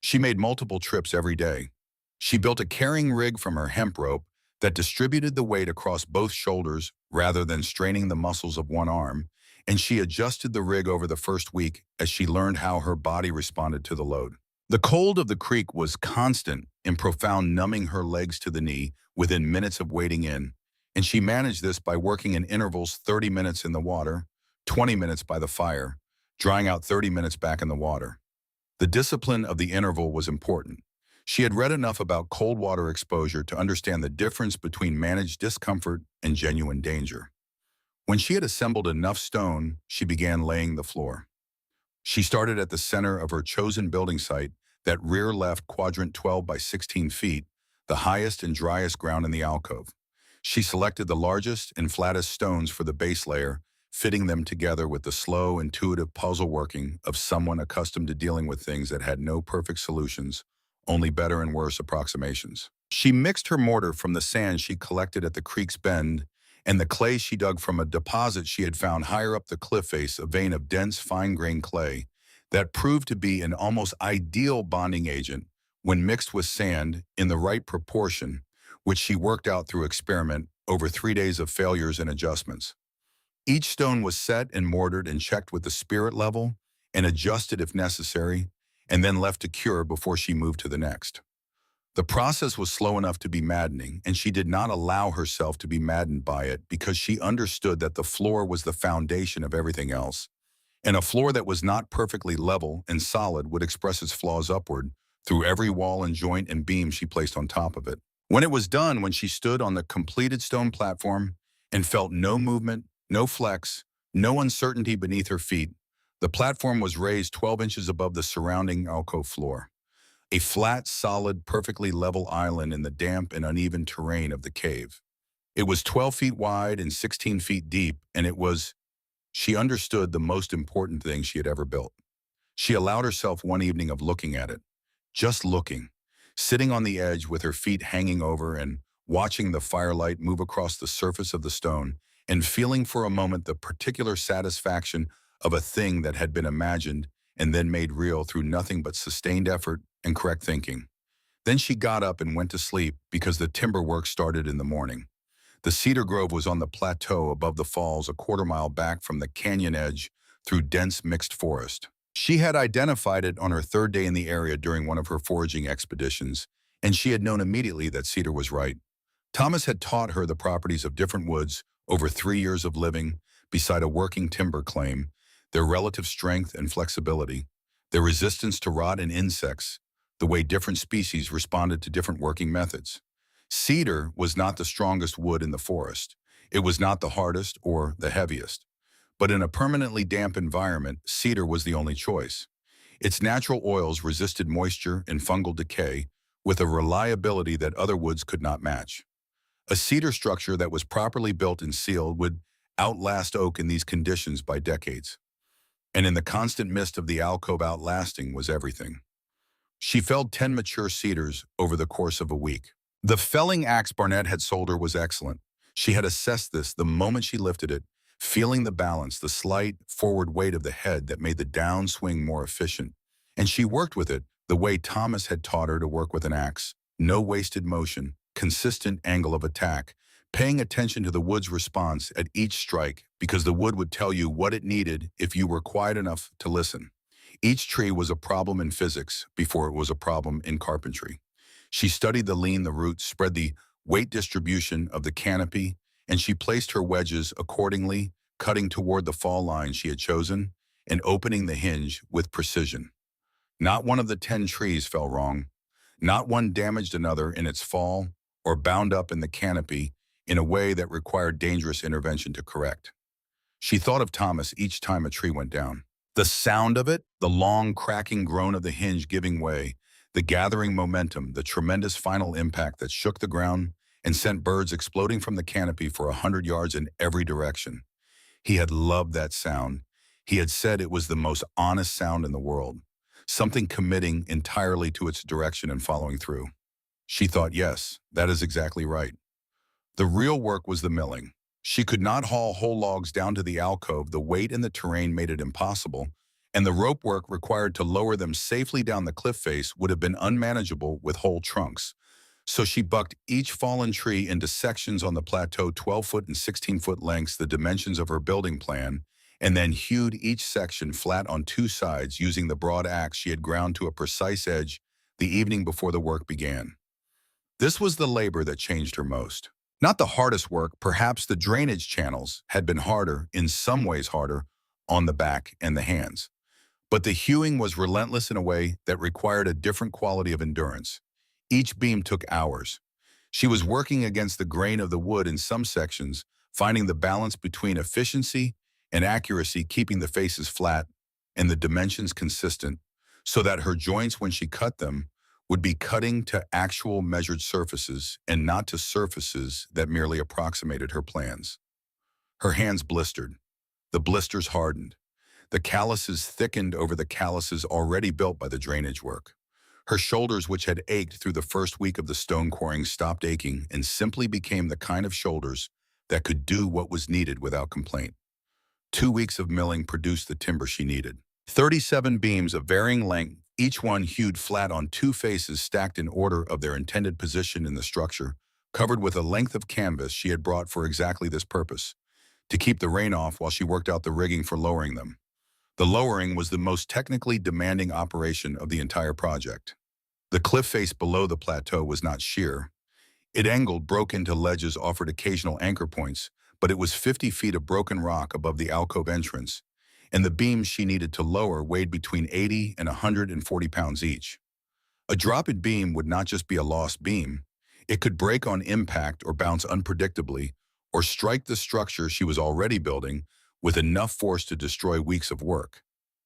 She made multiple trips every day. She built a carrying rig from her hemp rope that distributed the weight across both shoulders rather than straining the muscles of one arm, and she adjusted the rig over the first week as she learned how her body responded to the load. The cold of the creek was constant and profound, numbing her legs to the knee within minutes of wading in, and she managed this by working in intervals 30 minutes in the water, 20 minutes by the fire, drying out 30 minutes back in the water. The discipline of the interval was important. She had read enough about cold water exposure to understand the difference between managed discomfort and genuine danger. When she had assembled enough stone, she began laying the floor. She started at the center of her chosen building site, that rear left quadrant 12 by 16 feet, the highest and driest ground in the alcove. She selected the largest and flattest stones for the base layer, fitting them together with the slow, intuitive puzzle working of someone accustomed to dealing with things that had no perfect solutions, only better and worse approximations. She mixed her mortar from the sand she collected at the creek's bend and the clay she dug from a deposit she had found higher up the cliff face, a vein of dense, fine-grained clay that proved to be an almost ideal bonding agent when mixed with sand in the right proportion, which she worked out through experiment over 3 days of failures and adjustments. Each stone was set and mortared and checked with the spirit level and adjusted if necessary, and then left to cure before she moved to the next. The process was slow enough to be maddening, and she did not allow herself to be maddened by it because she understood that the floor was the foundation of everything else, and a floor that was not perfectly level and solid would express its flaws upward through every wall and joint and beam she placed on top of it. When it was done, when she stood on the completed stone platform and felt no movement, no flex, no uncertainty beneath her feet, the platform was raised 12 inches above the surrounding alcove floor. A flat, solid, perfectly level island in the damp and uneven terrain of the cave. It was 12 feet wide and 16 feet deep, and she understood, the most important thing she had ever built. She allowed herself one evening of looking at it, just looking, sitting on the edge with her feet hanging over and watching the firelight move across the surface of the stone and feeling for a moment the particular satisfaction of a thing that had been imagined and then made real through nothing but sustained effort and correct thinking. Then she got up and went to sleep because the timber work started in the morning. The cedar grove was on the plateau above the falls, a quarter-mile back from the canyon edge through dense mixed forest. She had identified it on her third day in the area during one of her foraging expeditions, and she had known immediately that cedar was right. Thomas had taught her the properties of different woods over 3 years of living beside a working timber claim, their relative strength and flexibility, their resistance to rot and insects, the way different species responded to different working methods. Cedar was not the strongest wood in the forest. It was not the hardest or the heaviest. But in a permanently damp environment, cedar was the only choice. Its natural oils resisted moisture and fungal decay with a reliability that other woods could not match. A cedar structure that was properly built and sealed would outlast oak in these conditions by decades. And in the constant mist of the alcove, outlasting was everything. She felled 10 mature cedars over the course of a week. The felling axe Barnett had sold her was excellent. She had assessed this the moment she lifted it, feeling the balance, the slight forward weight of the head that made the downswing more efficient. And she worked with it the way Thomas had taught her to work with an axe. No wasted motion, consistent angle of attack, paying attention to the wood's response at each strike because the wood would tell you what it needed if you were quiet enough to listen. Each tree was a problem in physics before it was a problem in carpentry. She studied the lean, the roots, spread the weight distribution of the canopy, and she placed her wedges accordingly, cutting toward the fall line she had chosen and opening the hinge with precision. Not one of the 10 trees fell wrong. Not one damaged another in its fall or bound up in the canopy in a way that required dangerous intervention to correct. She thought of Thomas each time a tree went down. The sound of it, the long cracking groan of the hinge giving way, the gathering momentum, the tremendous final impact that shook the ground and sent birds exploding from the canopy for 100 yards in every direction. He had loved that sound. He had said it was the most honest sound in the world, something committing entirely to its direction and following through. She thought, yes, that is exactly right. The real work was the milling. She could not haul whole logs down to the alcove. The weight and the terrain made it impossible, and the rope work required to lower them safely down the cliff face would have been unmanageable with whole trunks. So she bucked each fallen tree into sections on the plateau, 12-foot and 16-foot lengths, the dimensions of her building plan, and then hewed each section flat on two sides using the broad axe she had ground to a precise edge the evening before the work began. This was the labor that changed her most. Not the hardest work, perhaps the drainage channels had been harder, in some ways harder, on the back and the hands. But the hewing was relentless in a way that required a different quality of endurance. Each beam took hours. She was working against the grain of the wood in some sections, finding the balance between efficiency and accuracy, keeping the faces flat and the dimensions consistent, so that her joints, when she cut them, would be cutting to actual measured surfaces and not to surfaces that merely approximated her plans. Her hands blistered. The blisters hardened. The calluses thickened over the calluses already built by the drainage work. Her shoulders, which had ached through the first week of the stone quarrying, stopped aching and simply became the kind of shoulders that could do what was needed without complaint. 2 weeks of milling produced the timber she needed. 37 beams of varying length, each one hewed flat on two faces stacked in order of their intended position in the structure, covered with a length of canvas she had brought for exactly this purpose, to keep the rain off while she worked out the rigging for lowering them. The lowering was the most technically demanding operation of the entire project. The cliff face below the plateau was not sheer. It angled, broke into ledges, offered occasional anchor points, but it was 50 feet of broken rock above the alcove entrance, and the beams she needed to lower weighed between 80 and 140 pounds each. A dropped beam would not just be a lost beam. It could break on impact or bounce unpredictably, or strike the structure she was already building with enough force to destroy weeks of work.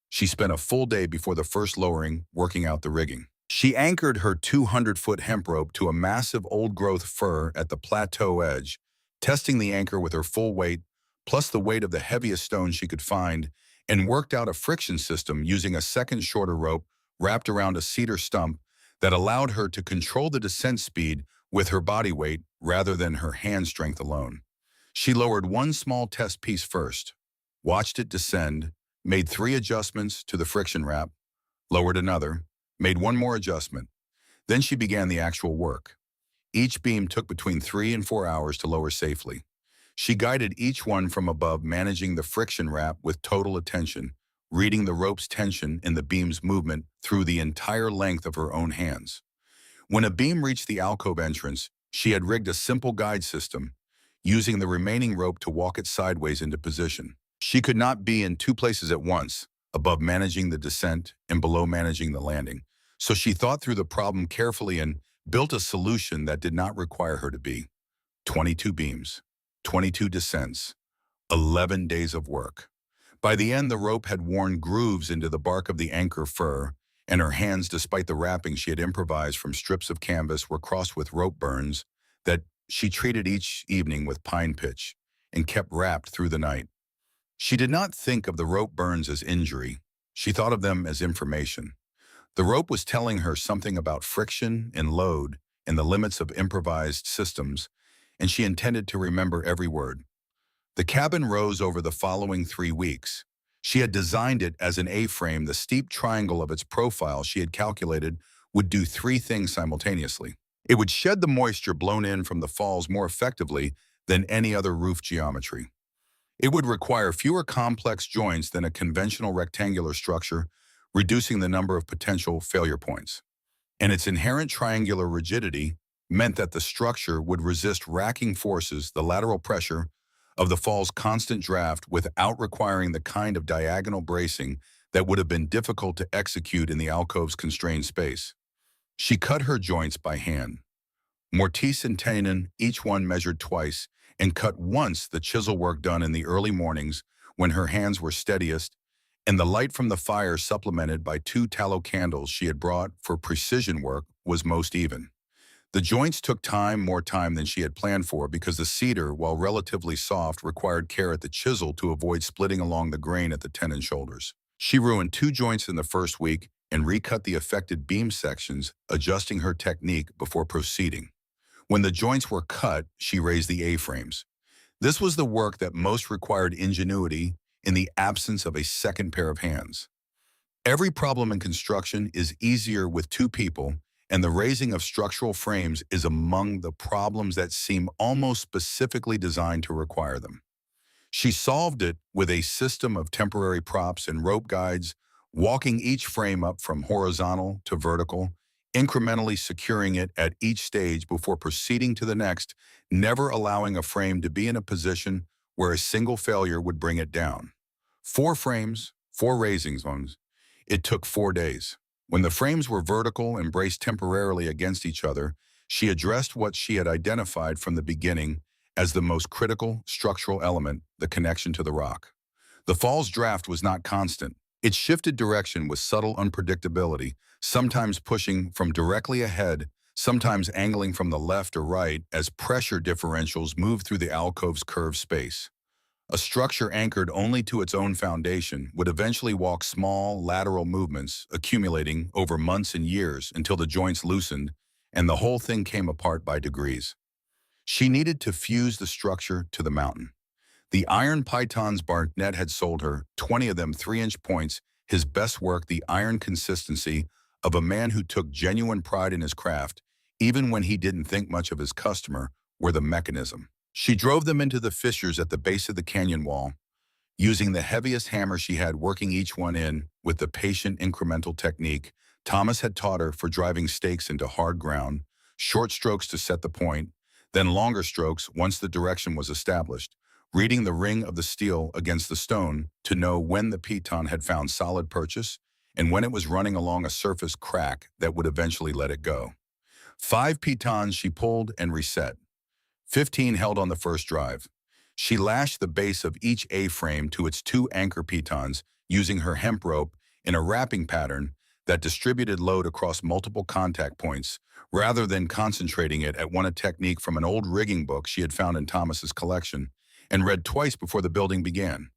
She spent a full day before the first lowering working out the rigging. She anchored her 200-foot hemp rope to a massive old-growth fir at the plateau edge, testing the anchor with her full weight, plus the weight of the heaviest stone she could find, and worked out a friction system using a second shorter rope wrapped around a cedar stump that allowed her to control the descent speed with her body weight rather than her hand strength alone. She lowered one small test piece first, watched it descend, made 3 adjustments to the friction wrap, lowered another, made one more adjustment. Then she began the actual work. Each beam took between 3 and 4 hours to lower safely. She guided each one from above, managing the friction wrap with total attention, reading the rope's tension and the beam's movement through the entire length of her own hands. When a beam reached the alcove entrance, she had rigged a simple guide system, using the remaining rope to walk it sideways into position. She could not be in 2 places at once, above managing the descent and below managing the landing. So she thought through the problem carefully and built a solution that did not require her to be. 22 beams, 22 descents, 11 days of work. By the end, the rope had worn grooves into the bark of the anchor fir, and her hands, despite the wrapping she had improvised from strips of canvas, were crossed with rope burns that she treated each evening with pine pitch and kept wrapped through the night. She did not think of the rope burns as injury. She thought of them as information. The rope was telling her something about friction and load and the limits of improvised systems, and she intended to remember every word. The cabin rose over the following 3 weeks. She had designed it as an A-frame. The steep triangle of its profile she had calculated would do three things simultaneously. It would shed the moisture blown in from the falls more effectively than any other roof geometry. It would require fewer complex joints than a conventional rectangular structure, reducing the number of potential failure points. And its inherent triangular rigidity meant that the structure would resist racking forces, the lateral pressure, of the fall's constant draft without requiring the kind of diagonal bracing that would have been difficult to execute in the alcove's constrained space. She cut her joints by hand. Mortise and tenon, each one measured twice, and cut once the chisel work done in the early mornings when her hands were steadiest, and the light from the fire supplemented by two tallow candles she had brought for precision work was most even. The joints took time, more time than she had planned for, because the cedar, while relatively soft, required care at the chisel to avoid splitting along the grain at the tenon shoulders. She ruined two joints in the first week and recut the affected beam sections, adjusting her technique before proceeding. When the joints were cut, she raised the A-frames. This was the work that most required ingenuity in the absence of a second pair of hands. Every problem in construction is easier with two people, and the raising of structural frames is among the problems that seem almost specifically designed to require them. She solved it with a system of temporary props and rope guides, walking each frame up from horizontal to vertical, incrementally securing it at each stage before proceeding to the next, never allowing a frame to be in a position where a single failure would bring it down. 4 frames, 4 raising zones. It took 4 days. When the frames were vertical and braced temporarily against each other, she addressed what she had identified from the beginning as the most critical structural element, the connection to the rock. The fall's draft was not constant. It shifted direction with subtle unpredictability, sometimes pushing from directly ahead, sometimes angling from the left or right as pressure differentials moved through the alcove's curved space. A structure anchored only to its own foundation would eventually walk small, lateral movements, accumulating over months and years until the joints loosened and the whole thing came apart by degrees. She needed to fuse the structure to the mountain. The iron pythons Barnett had sold her, 20 of them 3-inch points, his best work, the iron consistency of a man who took genuine pride in his craft, even when he didn't think much of his customer, were the mechanism. She drove them into the fissures at the base of the canyon wall, using the heaviest hammer she had, working each one in with the patient incremental technique Thomas had taught her for driving stakes into hard ground, short strokes to set the point, then longer strokes once the direction was established, reading the ring of the steel against the stone to know when the piton had found solid purchase and when it was running along a surface crack that would eventually let it go. 5 pitons she pulled and reset. 15 held on the first drive. She lashed the base of each A-frame to its 2 anchor pitons using her hemp rope in a wrapping pattern that distributed load across multiple contact points rather than concentrating it at one, a technique from an old rigging book she had found in Thomas's collection and read twice before the building began.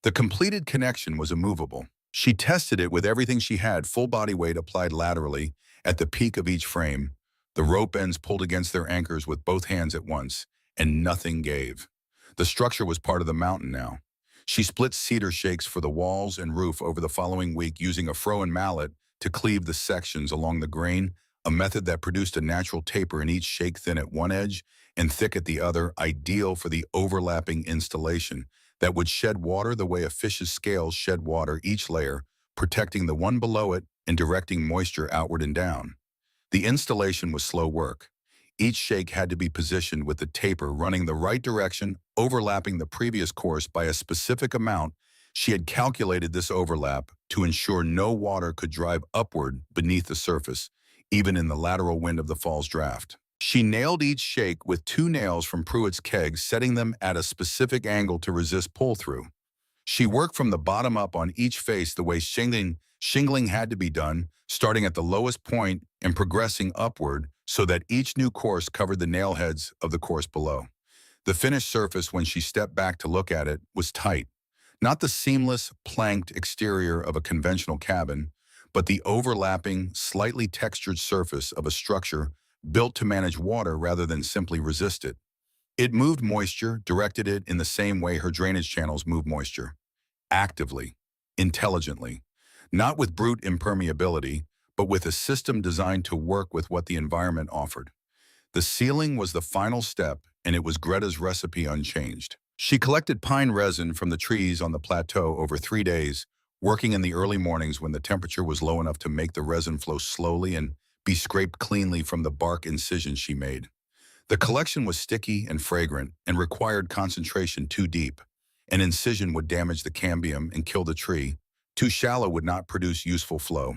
The completed connection was immovable. She tested it with everything she had, full body weight applied laterally at the peak of each frame, the rope ends pulled against their anchors with both hands at once, and nothing gave. The structure was part of the mountain now. She split cedar shakes for the walls and roof over the following week using a froe and mallet to cleave the sections along the grain, a method that produced a natural taper in each shake, thin at one edge and thick at the other, ideal for the overlapping installation that would shed water the way a fish's scales shed water each layer, protecting the one below it and directing moisture outward and down. The installation was slow work. Each shake had to be positioned with the taper running the right direction, overlapping the previous course by a specific amount. She had calculated this overlap to ensure no water could drive upward beneath the surface, even in the lateral wind of the fall's draft. She nailed each shake with 2 nails from Pruitt's kegs, setting them at a specific angle to resist pull-through. She worked from the bottom up on each face the way shingling had to be done, starting at the lowest point and progressing upward so that each new course covered the nail heads of the course below. The finished surface, when she stepped back to look at it, was tight. Not the seamless, planked exterior of a conventional cabin, but the overlapping, slightly textured surface of a structure built to manage water rather than simply resist it. It moved moisture, directed it in the same way her drainage channels move moisture, actively, intelligently, not with brute impermeability, but with a system designed to work with what the environment offered. The sealing was the final step, and it was Greta's recipe unchanged. She collected pine resin from the trees on the plateau over 3 days, working in the early mornings when the temperature was low enough to make the resin flow slowly and be scraped cleanly from the bark incisions she made. The collection was sticky and fragrant and required concentration too deep. An incision would damage the cambium and kill the tree. Too shallow would not produce useful flow.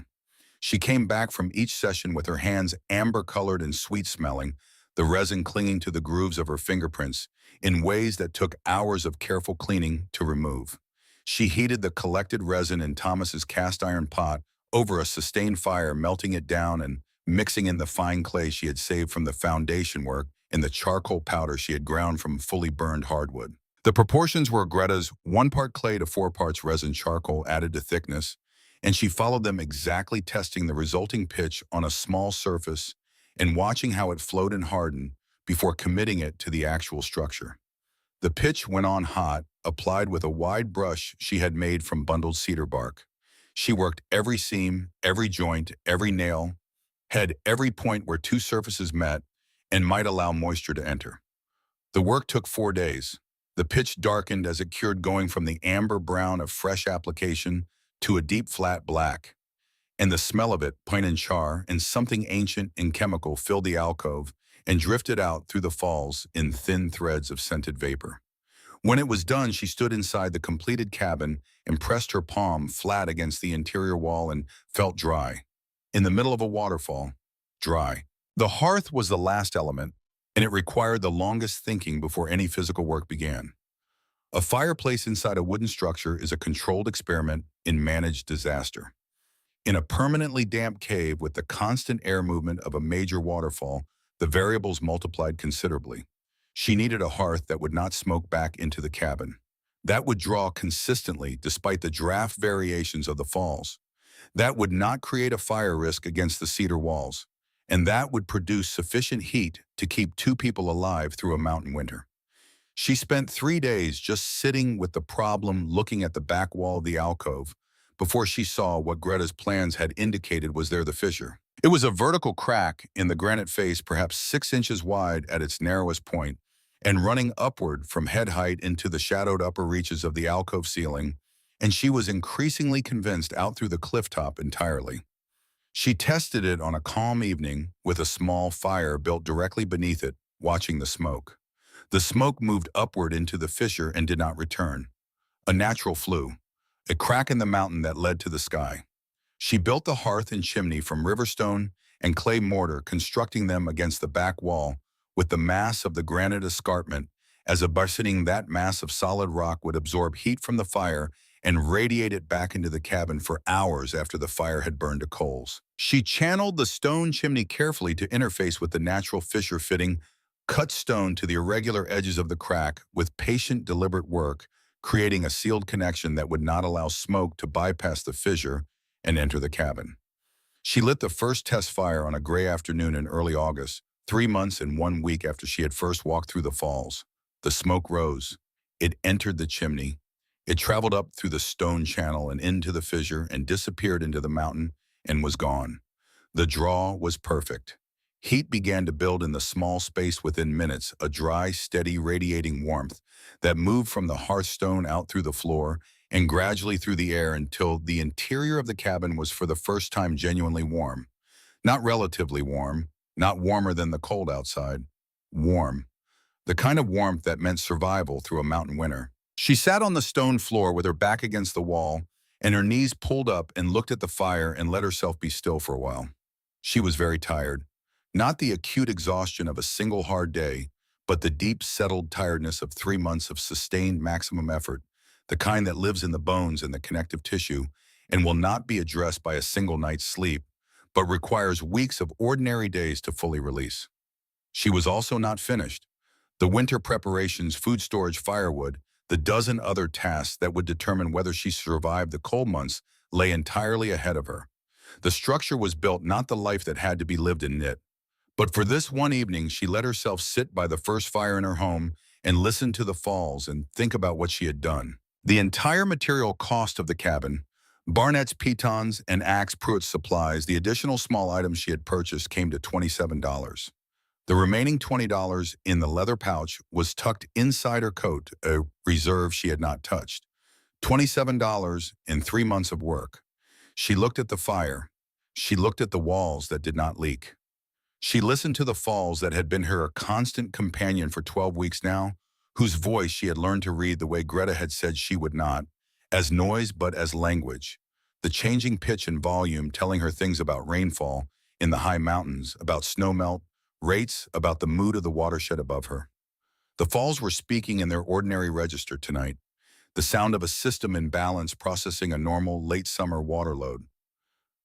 She came back from each session with her hands amber-colored and sweet-smelling, the resin clinging to the grooves of her fingerprints in ways that took hours of careful cleaning to remove. She heated the collected resin in Thomas's cast iron pot over a sustained fire, melting it down and mixing in the fine clay she had saved from the foundation work and the charcoal powder she had ground from fully burned hardwood. The proportions were Greta's 1 part clay to 4 parts resin charcoal added to thickness, and she followed them exactly, testing the resulting pitch on a small surface and watching how it flowed and hardened before committing it to the actual structure. The pitch went on hot, applied with a wide brush she had made from bundled cedar bark. She worked every seam, every joint, every nail, had every point where two surfaces met and might allow moisture to enter. The work took 4 days. The pitch darkened as it cured, going from the amber brown of fresh application to a deep flat black. And the smell of it, pine and char, and something ancient and chemical filled the alcove and drifted out through the falls in thin threads of scented vapor. When it was done, she stood inside the completed cabin and pressed her palm flat against the interior wall and felt dry. In the middle of a waterfall, dry. The hearth was the last element, and it required the longest thinking before any physical work began. A fireplace inside a wooden structure is a controlled experiment in managed disaster. In a permanently damp cave with the constant air movement of a major waterfall, the variables multiplied considerably. She needed a hearth that would not smoke back into the cabin, that would draw consistently despite the draft variations of the falls, that would not create a fire risk against the cedar walls, and that would produce sufficient heat to keep 2 people alive through a mountain winter. She spent 3 days just sitting with the problem, looking at the back wall of the alcove, before she saw what Greta's plans had indicated was there: the fissure. It was a vertical crack in the granite face, perhaps 6 inches wide at its narrowest point, and running upward from head height into the shadowed upper reaches of the alcove ceiling, and she was increasingly convinced out through the cliff top entirely. She tested it on a calm evening with a small fire built directly beneath it, watching the smoke. The smoke moved upward into the fissure and did not return. A natural flue, a crack in the mountain that led to the sky. She built the hearth and chimney from riverstone and clay mortar, constructing them against the back wall with the mass of the granite escarpment, as abutting that mass of solid rock would absorb heat from the fire and radiate it back into the cabin for hours after the fire had burned to coals. She channeled the stone chimney carefully to interface with the natural fissure, fitting cut stone to the irregular edges of the crack with patient, deliberate work, creating a sealed connection that would not allow smoke to bypass the fissure and enter the cabin. She lit the first test fire on a gray afternoon in early August, 3 months and 1 week after she had first walked through the falls. The smoke rose. It entered the chimney. It traveled up through the stone channel and into the fissure and disappeared into the mountain and was gone. The draw was perfect. Heat began to build in the small space within minutes, a dry, steady, radiating warmth that moved from the hearthstone out through the floor and gradually through the air until the interior of the cabin was for the first time genuinely warm. Not relatively warm, not warmer than the cold outside. Warm. The kind of warmth that meant survival through a mountain winter. She sat on the stone floor with her back against the wall and her knees pulled up and looked at the fire and let herself be still for a while. She was very tired. Not the acute exhaustion of a single hard day, but the deep, settled tiredness of 3 months of sustained maximum effort, the kind that lives in the bones and the connective tissue and will not be addressed by a single night's sleep, but requires weeks of ordinary days to fully release. She was also not finished. The winter preparations, food storage, firewood, the dozen other tasks that would determine whether she survived the cold months lay entirely ahead of her. The structure was built, not the life that had to be lived in it, But for this one evening, she let herself sit by the first fire in her home and listen to the falls and think about what she had done. The entire material cost of the cabin, Barnett's pitons and Axe Pruitt's supplies, the additional small items she had purchased came to $27. The remaining $20 in the leather pouch was tucked inside her coat, a reserve she had not touched. $27 in 3 months of work. She looked at the fire. She looked at the walls that did not leak. She listened to the falls that had been her constant companion for 12 weeks now, whose voice she had learned to read the way Greta had said she would not, as noise but as language. The changing pitch and volume telling her things about rainfall in the high mountains, about snowmelt, rates, about the mood of the watershed above her. The falls were speaking in their ordinary register tonight, the sound of a system in balance processing a normal late summer water load,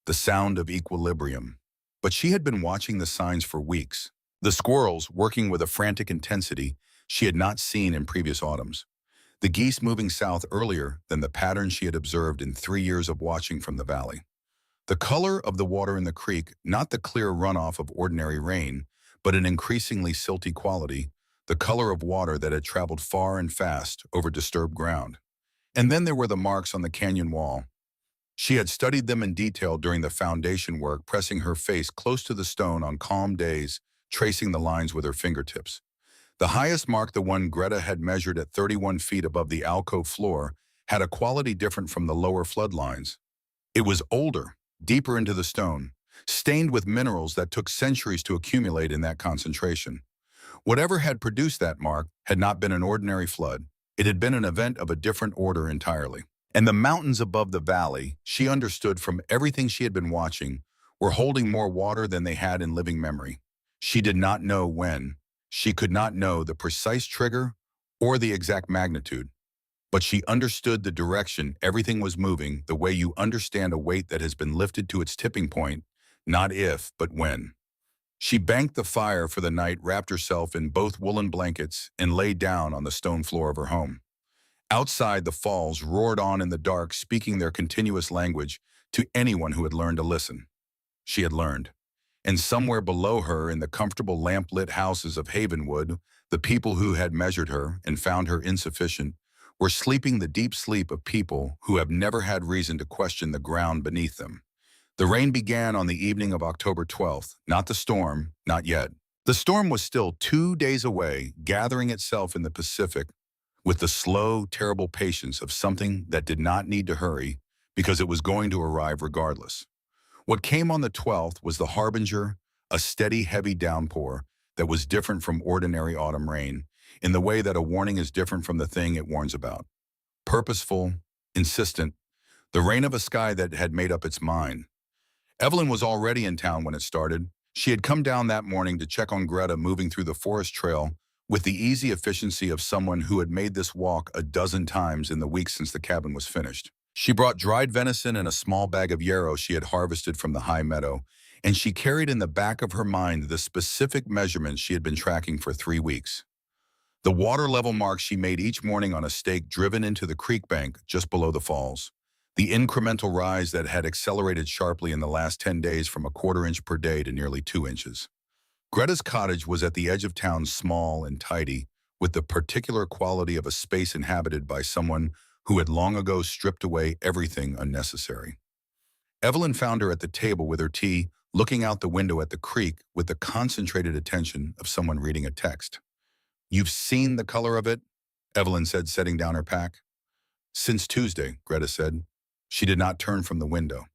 the sound of equilibrium. But she had been watching the signs for weeks, the squirrels working with a frantic intensity she had not seen in previous autumns, the geese moving south earlier than the pattern she had observed in 3 years of watching from the valley. The color of the water in the creek, not the clear runoff of ordinary rain, but an increasingly silty quality, the color of water that had traveled far and fast over disturbed ground. And then there were the marks on the canyon wall. She had studied them in detail during the foundation work, pressing her face close to the stone on calm days, tracing the lines with her fingertips. The highest mark, the one Greta had measured at 31 feet above the alcove floor, had a quality different from the lower flood lines. It was older, deeper into the stone, stained with minerals that took centuries to accumulate in that concentration. Whatever had produced that mark had not been an ordinary flood. It had been an event of a different order entirely. And the mountains above the valley, she understood from everything she had been watching, were holding more water than they had in living memory. She did not know when. She could not know the precise trigger or the exact magnitude. But she understood the direction everything was moving, the way you understand a weight that has been lifted to its tipping point, not if, but when. She banked the fire for the night, wrapped herself in both woolen blankets, and lay down on the stone floor of her home. Outside, the falls roared on in the dark, speaking their continuous language to anyone who had learned to listen. She had learned. And somewhere below her, in the comfortable lamp-lit houses of Havenwood, the people who had measured her and found her insufficient were sleeping the deep sleep of people who have never had reason to question the ground beneath them. The rain began on the evening of October 12th, not the storm, not yet. The storm was still 2 days away, gathering itself in the Pacific with the slow, terrible patience of something that did not need to hurry because it was going to arrive regardless. What came on the 12th was the harbinger, a steady, heavy downpour that was different from ordinary autumn rain, in the way that a warning is different from the thing it warns about. Purposeful, insistent, the rain of a sky that had made up its mind. Evelyn was already in town when it started. She had come down that morning to check on Greta moving through the forest trail with the easy efficiency of someone who had made this walk a dozen times in the weeks since the cabin was finished. She brought dried venison and a small bag of yarrow she had harvested from the high meadow, and she carried in the back of her mind the specific measurements she had been tracking for 3 weeks. The water level marks she made each morning on a stake driven into the creek bank just below the falls. The incremental rise that had accelerated sharply in the last 10 days from a 1/4 inch per day to nearly 2 inches. Greta's cottage was at the edge of town, small and tidy, with the particular quality of a space inhabited by someone who had long ago stripped away everything unnecessary. Evelyn found her at the table with her tea, looking out the window at the creek with the concentrated attention of someone reading a text. "You've seen the color of it?" Evelyn said, setting down her pack. "Since Tuesday," Greta said. She did not turn from the window.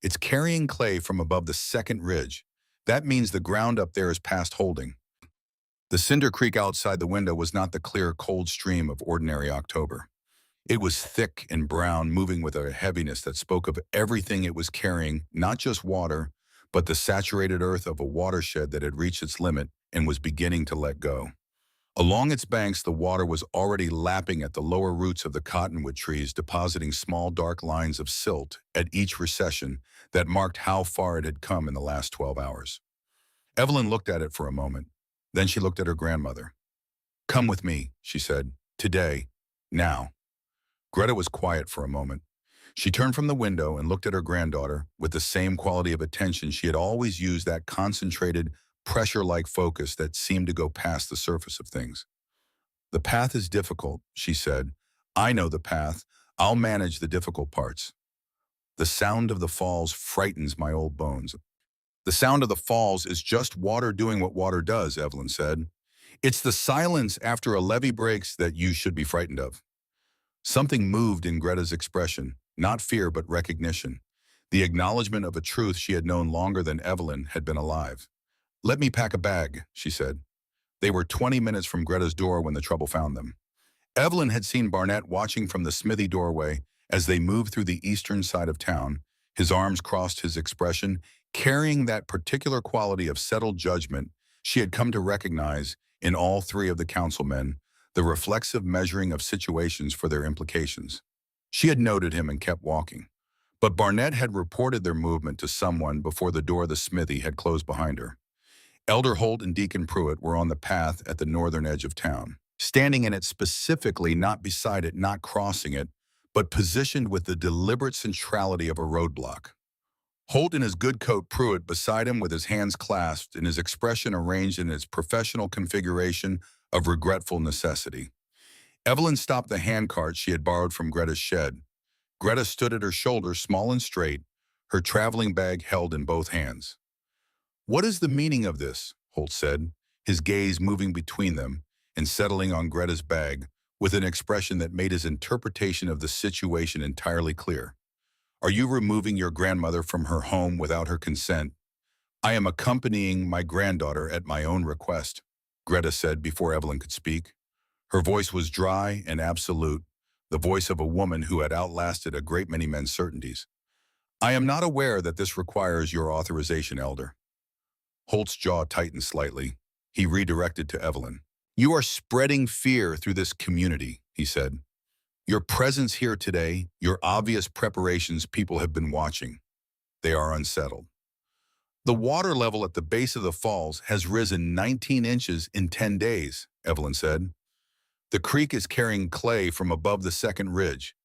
"It's carrying clay from above the second ridge. That means the ground up there is past holding." The cinder creek outside the window was not the clear, cold stream of ordinary October. It was thick and brown, moving with a heaviness that spoke of everything it was carrying, not just water, but the saturated earth of a watershed that had reached its limit and was beginning to let go. Along its banks, the water was already lapping at the lower roots of the cottonwood trees, depositing small dark lines of silt at each recession that marked how far it had come in the last 12 hours. Evelyn looked at it for a moment. Then she looked at her grandmother. "Come with me," she said. "Today. Now." Greta was quiet for a moment. She turned from the window and looked at her granddaughter with the same quality of attention she had always used, that concentrated, pressure-like focus that seemed to go past the surface of things. "The path is difficult," she said. "I know the path. I'll manage the difficult parts." "The sound of the falls frightens my old bones." "The sound of the falls is just water doing what water does," Evelyn said. "It's the silence after a levee breaks that you should be frightened of." Something moved in Greta's expression, not fear but recognition, the acknowledgement of a truth she had known longer than Evelyn had been alive. "Let me pack a bag," she said. They were 20 minutes from Greta's door when the trouble found them. Evelyn had seen Barnett watching from the smithy doorway as they moved through the eastern side of town. His arms crossed his expression, carrying that particular quality of settled judgment she had come to recognize in all three of the councilmen, the reflexive measuring of situations for their implications. She had noted him and kept walking. But Barnett had reported their movement to someone before the door of the smithy had closed behind her. Elder Holt and Deacon Pruitt were on the path at the northern edge of town, standing in it specifically, not beside it, not crossing it, but positioned with the deliberate centrality of a roadblock. Holt in his good coat, Pruitt beside him with his hands clasped and his expression arranged in its professional configuration of regretful necessity. Evelyn stopped the handcart she had borrowed from Greta's shed. Greta stood at her shoulder, small and straight, her traveling bag held in both hands. "What is the meaning of this?" Holt said, his gaze moving between them and settling on Greta's bag with an expression that made his interpretation of the situation entirely clear. "Are you removing your grandmother from her home without her consent?" "I am accompanying my granddaughter at my own request," Greta said before Evelyn could speak. Her voice was dry and absolute, the voice of a woman who had outlasted a great many men's certainties. "I am not aware that this requires your authorization, Elder." Holt's jaw tightened slightly. He redirected to Evelyn. "You are spreading fear through this community," he said. "Your presence here today, your obvious preparations, people have been watching. They are unsettled." "The water level at the base of the falls has risen 19 inches in 10 days, Evelyn said. "The creek is carrying clay from above the second ridge.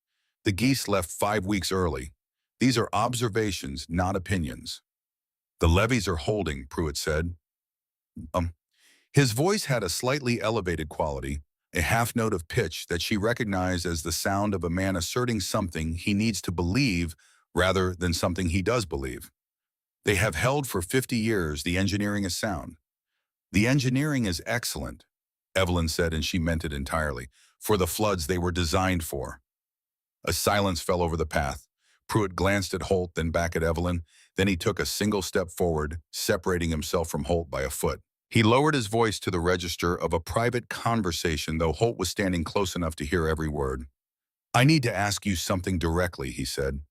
The geese left 5 weeks early. These are observations, not opinions." "The levees are holding," Pruitt said. His voice had a slightly elevated quality, a half note of pitch that she recognized as the sound of a man asserting something he needs to believe rather than something he does believe. "They have held for 50 years. The engineering is sound." "The engineering is excellent," Evelyn said, and she meant it entirely, "for the floods they were designed for." A silence fell over the path. Pruitt glanced at Holt, then back at Evelyn. Then he took a single step forward, separating himself from Holt by a foot. He lowered his voice to the register of a private conversation, though Holt was standing close enough to hear every word. "I need to ask you something directly," he said.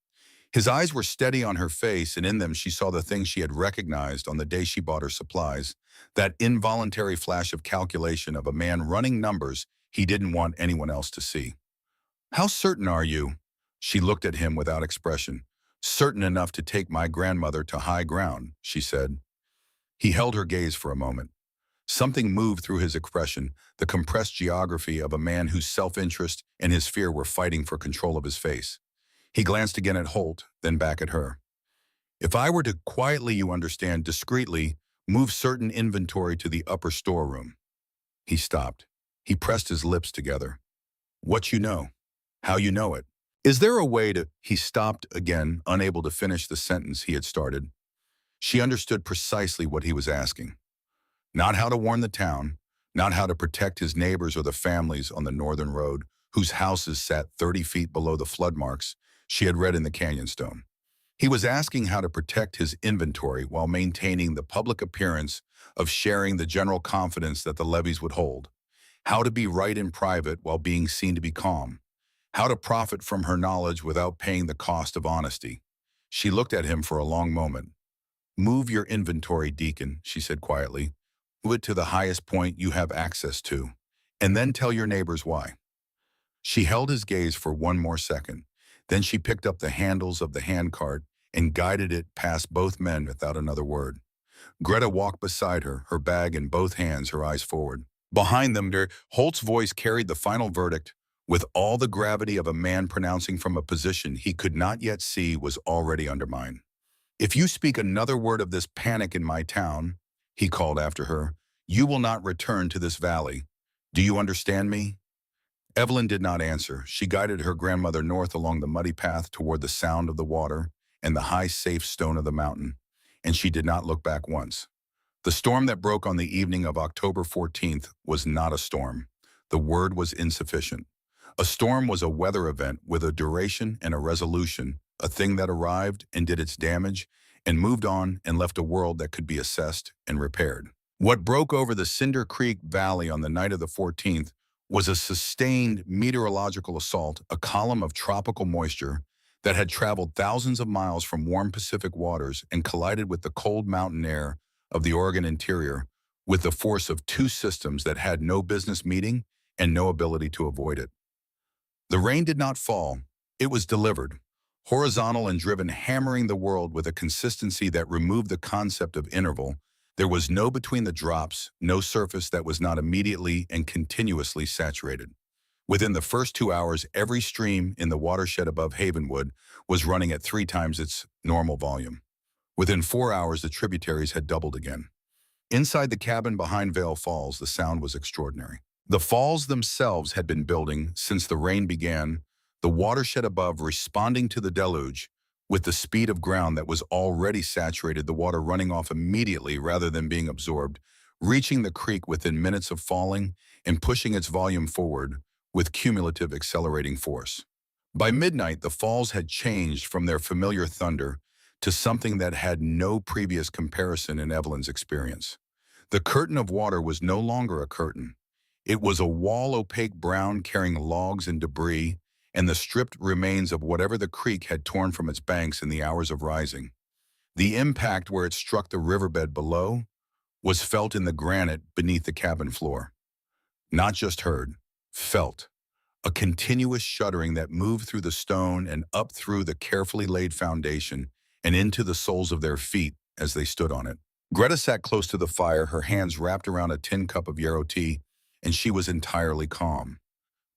His eyes were steady on her face, and in them she saw the thing she had recognized on the day she bought her supplies, that involuntary flash of calculation of a man running numbers he didn't want anyone else to see. "How certain are you?" She looked at him without expression. "Certain enough to take my grandmother to high ground," she said. He held her gaze for a moment. Something moved through his expression, the compressed geography of a man whose self-interest and his fear were fighting for control of his face. He glanced again at Holt, then back at her. "If I were to quietly, you understand, discreetly, move certain inventory to the upper storeroom." He stopped. He pressed his lips together. "What you know? How you know it? Is there a way to—" He stopped again, unable to finish the sentence he had started. She understood precisely what he was asking. Not how to warn the town, not how to protect his neighbors or the families on the northern road, whose houses sat 30 feet below the flood marks she had read in the canyon stone. He was asking how to protect his inventory while maintaining the public appearance of sharing the general confidence that the levees would hold. How to be right in private while being seen to be calm. How to profit from her knowledge without paying the cost of honesty. She looked at him for a long moment. "Move your inventory, Deacon," she said quietly. "Move it to the highest point you have access to, and then tell your neighbors why." She held his gaze for one more second. Then she picked up the handles of the handcart and guided it past both men without another word. Greta walked beside her, her bag in both hands, her eyes forward. Behind them, Holt's voice carried the final verdict with all the gravity of a man pronouncing from a position he could not yet see was already undermined. "If you speak another word of this panic in my town," He called after her. You will not return to this valley. Do you understand me? Evelyn did not answer. She guided her grandmother north along the muddy path toward the sound of the water and the high, safe stone of the mountain, and she did not look back once. The storm that broke on the evening of October 14th was not a storm. The word was insufficient. A storm was a weather event with a duration and a resolution, a thing that arrived and did its damage and moved on and left a world that could be assessed and repaired. What broke over the Cinder Creek Valley on the night of the 14th was a sustained meteorological assault, a column of tropical moisture that had traveled thousands of miles from warm Pacific waters and collided with the cold mountain air of the Oregon interior with the force of two systems that had no business meeting and no ability to avoid it. The rain did not fall. It was delivered, horizontal and driven, hammering the world with a consistency that removed the concept of interval. There was no between the drops, no surface that was not immediately and continuously saturated. Within the first 2 hours, every stream in the watershed above Havenwood was running at 3 times its normal volume. Within 4 hours, the tributaries had doubled again. Inside the cabin behind Vail Falls, the sound was extraordinary. The falls themselves had been building since the rain began, the watershed above responding to the deluge with the speed of ground that was already saturated, the water running off immediately rather than being absorbed, reaching the creek within minutes of falling and pushing its volume forward with cumulative accelerating force. By midnight, the falls had changed from their familiar thunder to something that had no previous comparison in Evelyn's experience. The curtain of water was no longer a curtain. It was a wall, opaque brown, carrying logs and debris and the stripped remains of whatever the creek had torn from its banks in the hours of rising. The impact where it struck the riverbed below was felt in the granite beneath the cabin floor. Not just heard, felt. A continuous shuddering that moved through the stone and up through the carefully laid foundation and into the soles of their feet as they stood on it. Greta sat close to the fire, her hands wrapped around a tin cup of yarrow tea, and she was entirely calm.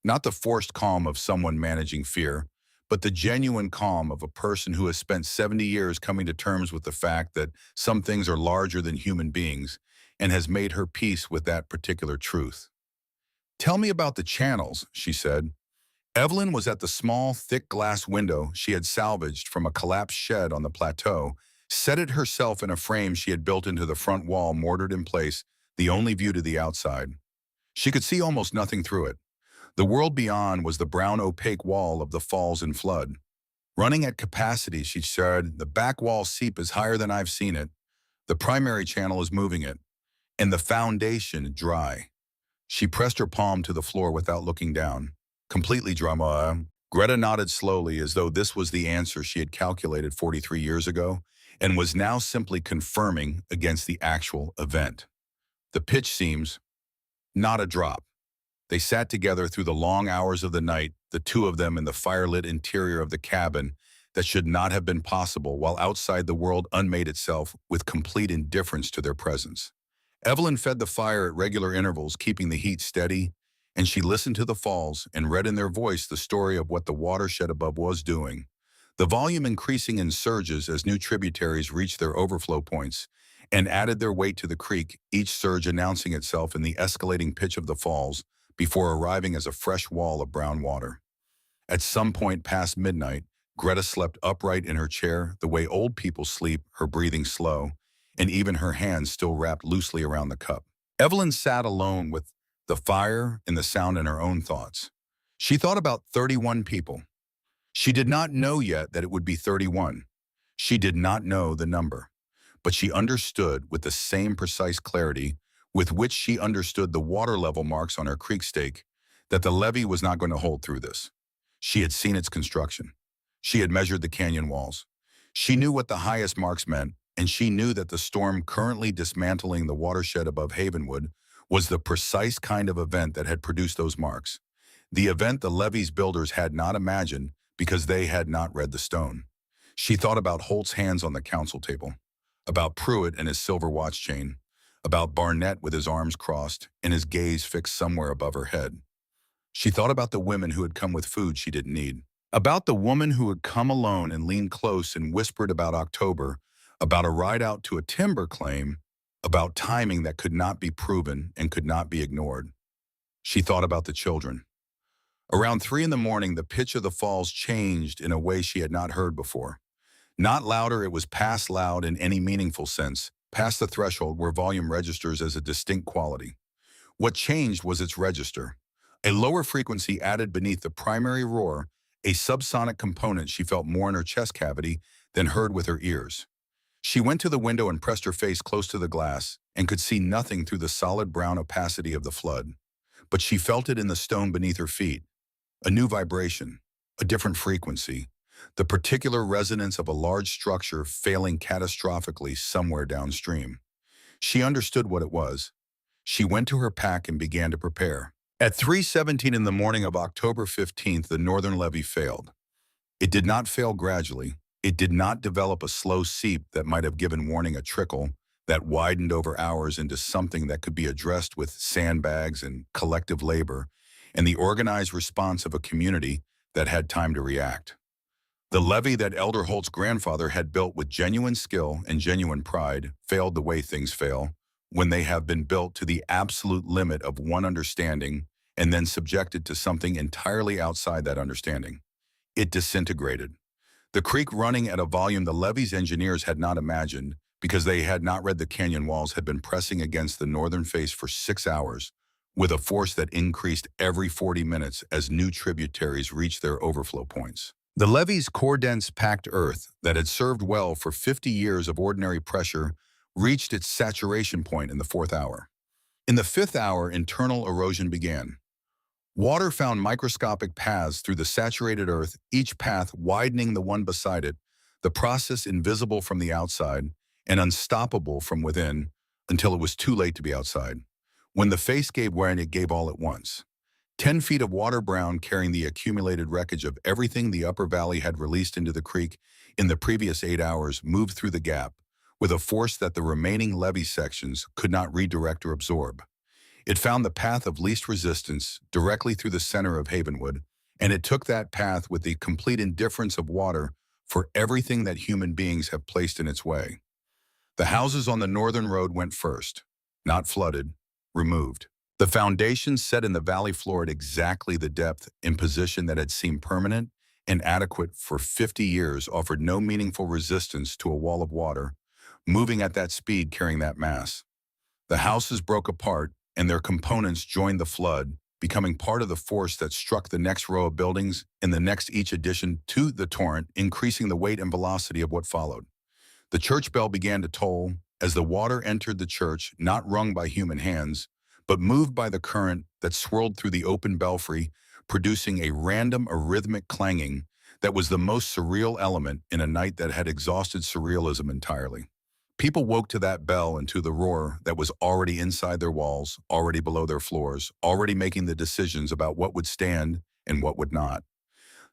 Not the forced calm of someone managing fear, but the genuine calm of a person who has spent 70 years coming to terms with the fact that some things are larger than human beings and has made her peace with that particular truth. Tell me about the channels, she said. Evelyn was at the small, thick glass window she had salvaged from a collapsed shed on the plateau, set it herself in a frame she had built into the front wall, mortared in place, the only view to the outside. She could see almost nothing through it. The world beyond was the brown, opaque wall of the falls in flood. Running at capacity, she said, the back wall seep is higher than I've seen it. The primary channel is moving it, and the foundation dry. She pressed her palm to the floor without looking down. Completely dry. Greta nodded slowly as though this was the answer she had calculated 43 years ago and was now simply confirming against the actual event. The pitch seems, not a drop. They sat together through the long hours of the night, the two of them in the firelit interior of the cabin that should not have been possible, while outside the world unmade itself with complete indifference to their presence. Evelyn fed the fire at regular intervals, keeping the heat steady, and she listened to the falls and read in their voice the story of what the watershed above was doing. The volume increasing in surges as new tributaries reached their overflow points and added their weight to the creek, each surge announcing itself in the escalating pitch of the falls before arriving as a fresh wall of brown water. At some point past midnight, Greta slept upright in her chair, the way old people sleep, her breathing slow, and even her hands still wrapped loosely around the cup. Evelyn sat alone with the fire and the sound in her own thoughts. She thought about 31 people. She did not know yet that it would be 31. She did not know the number, but she understood with the same precise clarity with which she understood the water level marks on her creek stake that the levee was not going to hold through this. She had seen its construction. She had measured the canyon walls. She knew what the highest marks meant, and she knew that the storm currently dismantling the watershed above Havenwood was the precise kind of event that had produced those marks. The event the levee's builders had not imagined because they had not read the stone. She thought about Holt's hands on the council table, about Pruitt and his silver watch chain, about Barnett with his arms crossed and his gaze fixed somewhere above her head. She thought about the women who had come with food she didn't need, about the woman who had come alone and leaned close and whispered about October, about a ride out to a timber claim, about timing that could not be proven and could not be ignored. She thought about the children. Around 3 in the morning, the pitch of the falls changed in a way she had not heard before. Not louder, it was past loud in any meaningful sense, past the threshold where volume registers as a distinct quality. What changed was its register. A lower frequency added beneath the primary roar, a subsonic component she felt more in her chest cavity than heard with her ears. She went to the window and pressed her face close to the glass and could see nothing through the solid brown opacity of the flood. But she felt it in the stone beneath her feet. A new vibration, a different frequency, the particular resonance of a large structure failing catastrophically somewhere downstream. She understood what it was. She went to her pack and began to prepare. At 3:17 in the morning of October 15th, the northern levee failed. It did not fail gradually. It did not develop a slow seep that might have given warning a trickle that widened over hours into something that could be addressed with sandbags and collective labor and the organized response of a community that had time to react. The levee that Elder Holt's grandfather had built with genuine skill and genuine pride failed the way things fail, when they have been built to the absolute limit of one understanding and then subjected to something entirely outside that understanding. It disintegrated. The creek running at a volume the levee's engineers had not imagined, because they had not read the canyon walls, had been pressing against the northern face for 6 hours, with a force that increased every 40 minutes as new tributaries reached their overflow points. The levee's core-dense packed earth that had served well for 50 years of ordinary pressure reached its saturation point in the 4th hour. In the 5th hour, internal erosion began. Water found microscopic paths through the saturated earth, each path widening the one beside it, the process invisible from the outside and unstoppable from within until it was too late to be outside. When the face gave way, it gave all at once. 10 feet of water brown, carrying the accumulated wreckage of everything the upper valley had released into the creek in the previous 8 hours, moved through the gap with a force that the remaining levee sections could not redirect or absorb. It found the path of least resistance directly through the center of Havenwood, and it took that path with the complete indifference of water for everything that human beings have placed in its way. The houses on the northern road went first, not flooded, removed. The foundations set in the valley floor at exactly the depth and position that had seemed permanent and adequate for 50 years offered no meaningful resistance to a wall of water, moving at that speed carrying that mass. The houses broke apart and their components joined the flood, becoming part of the force that struck the next row of buildings and the next, each addition to the torrent, increasing the weight and velocity of what followed. The church bell began to toll as the water entered the church, not wrung by human hands, but moved by the current that swirled through the open belfry, producing a random arrhythmic clanging that was the most surreal element in a night that had exhausted surrealism entirely. People woke to that bell and to the roar that was already inside their walls, already below their floors, already making the decisions about what would stand and what would not.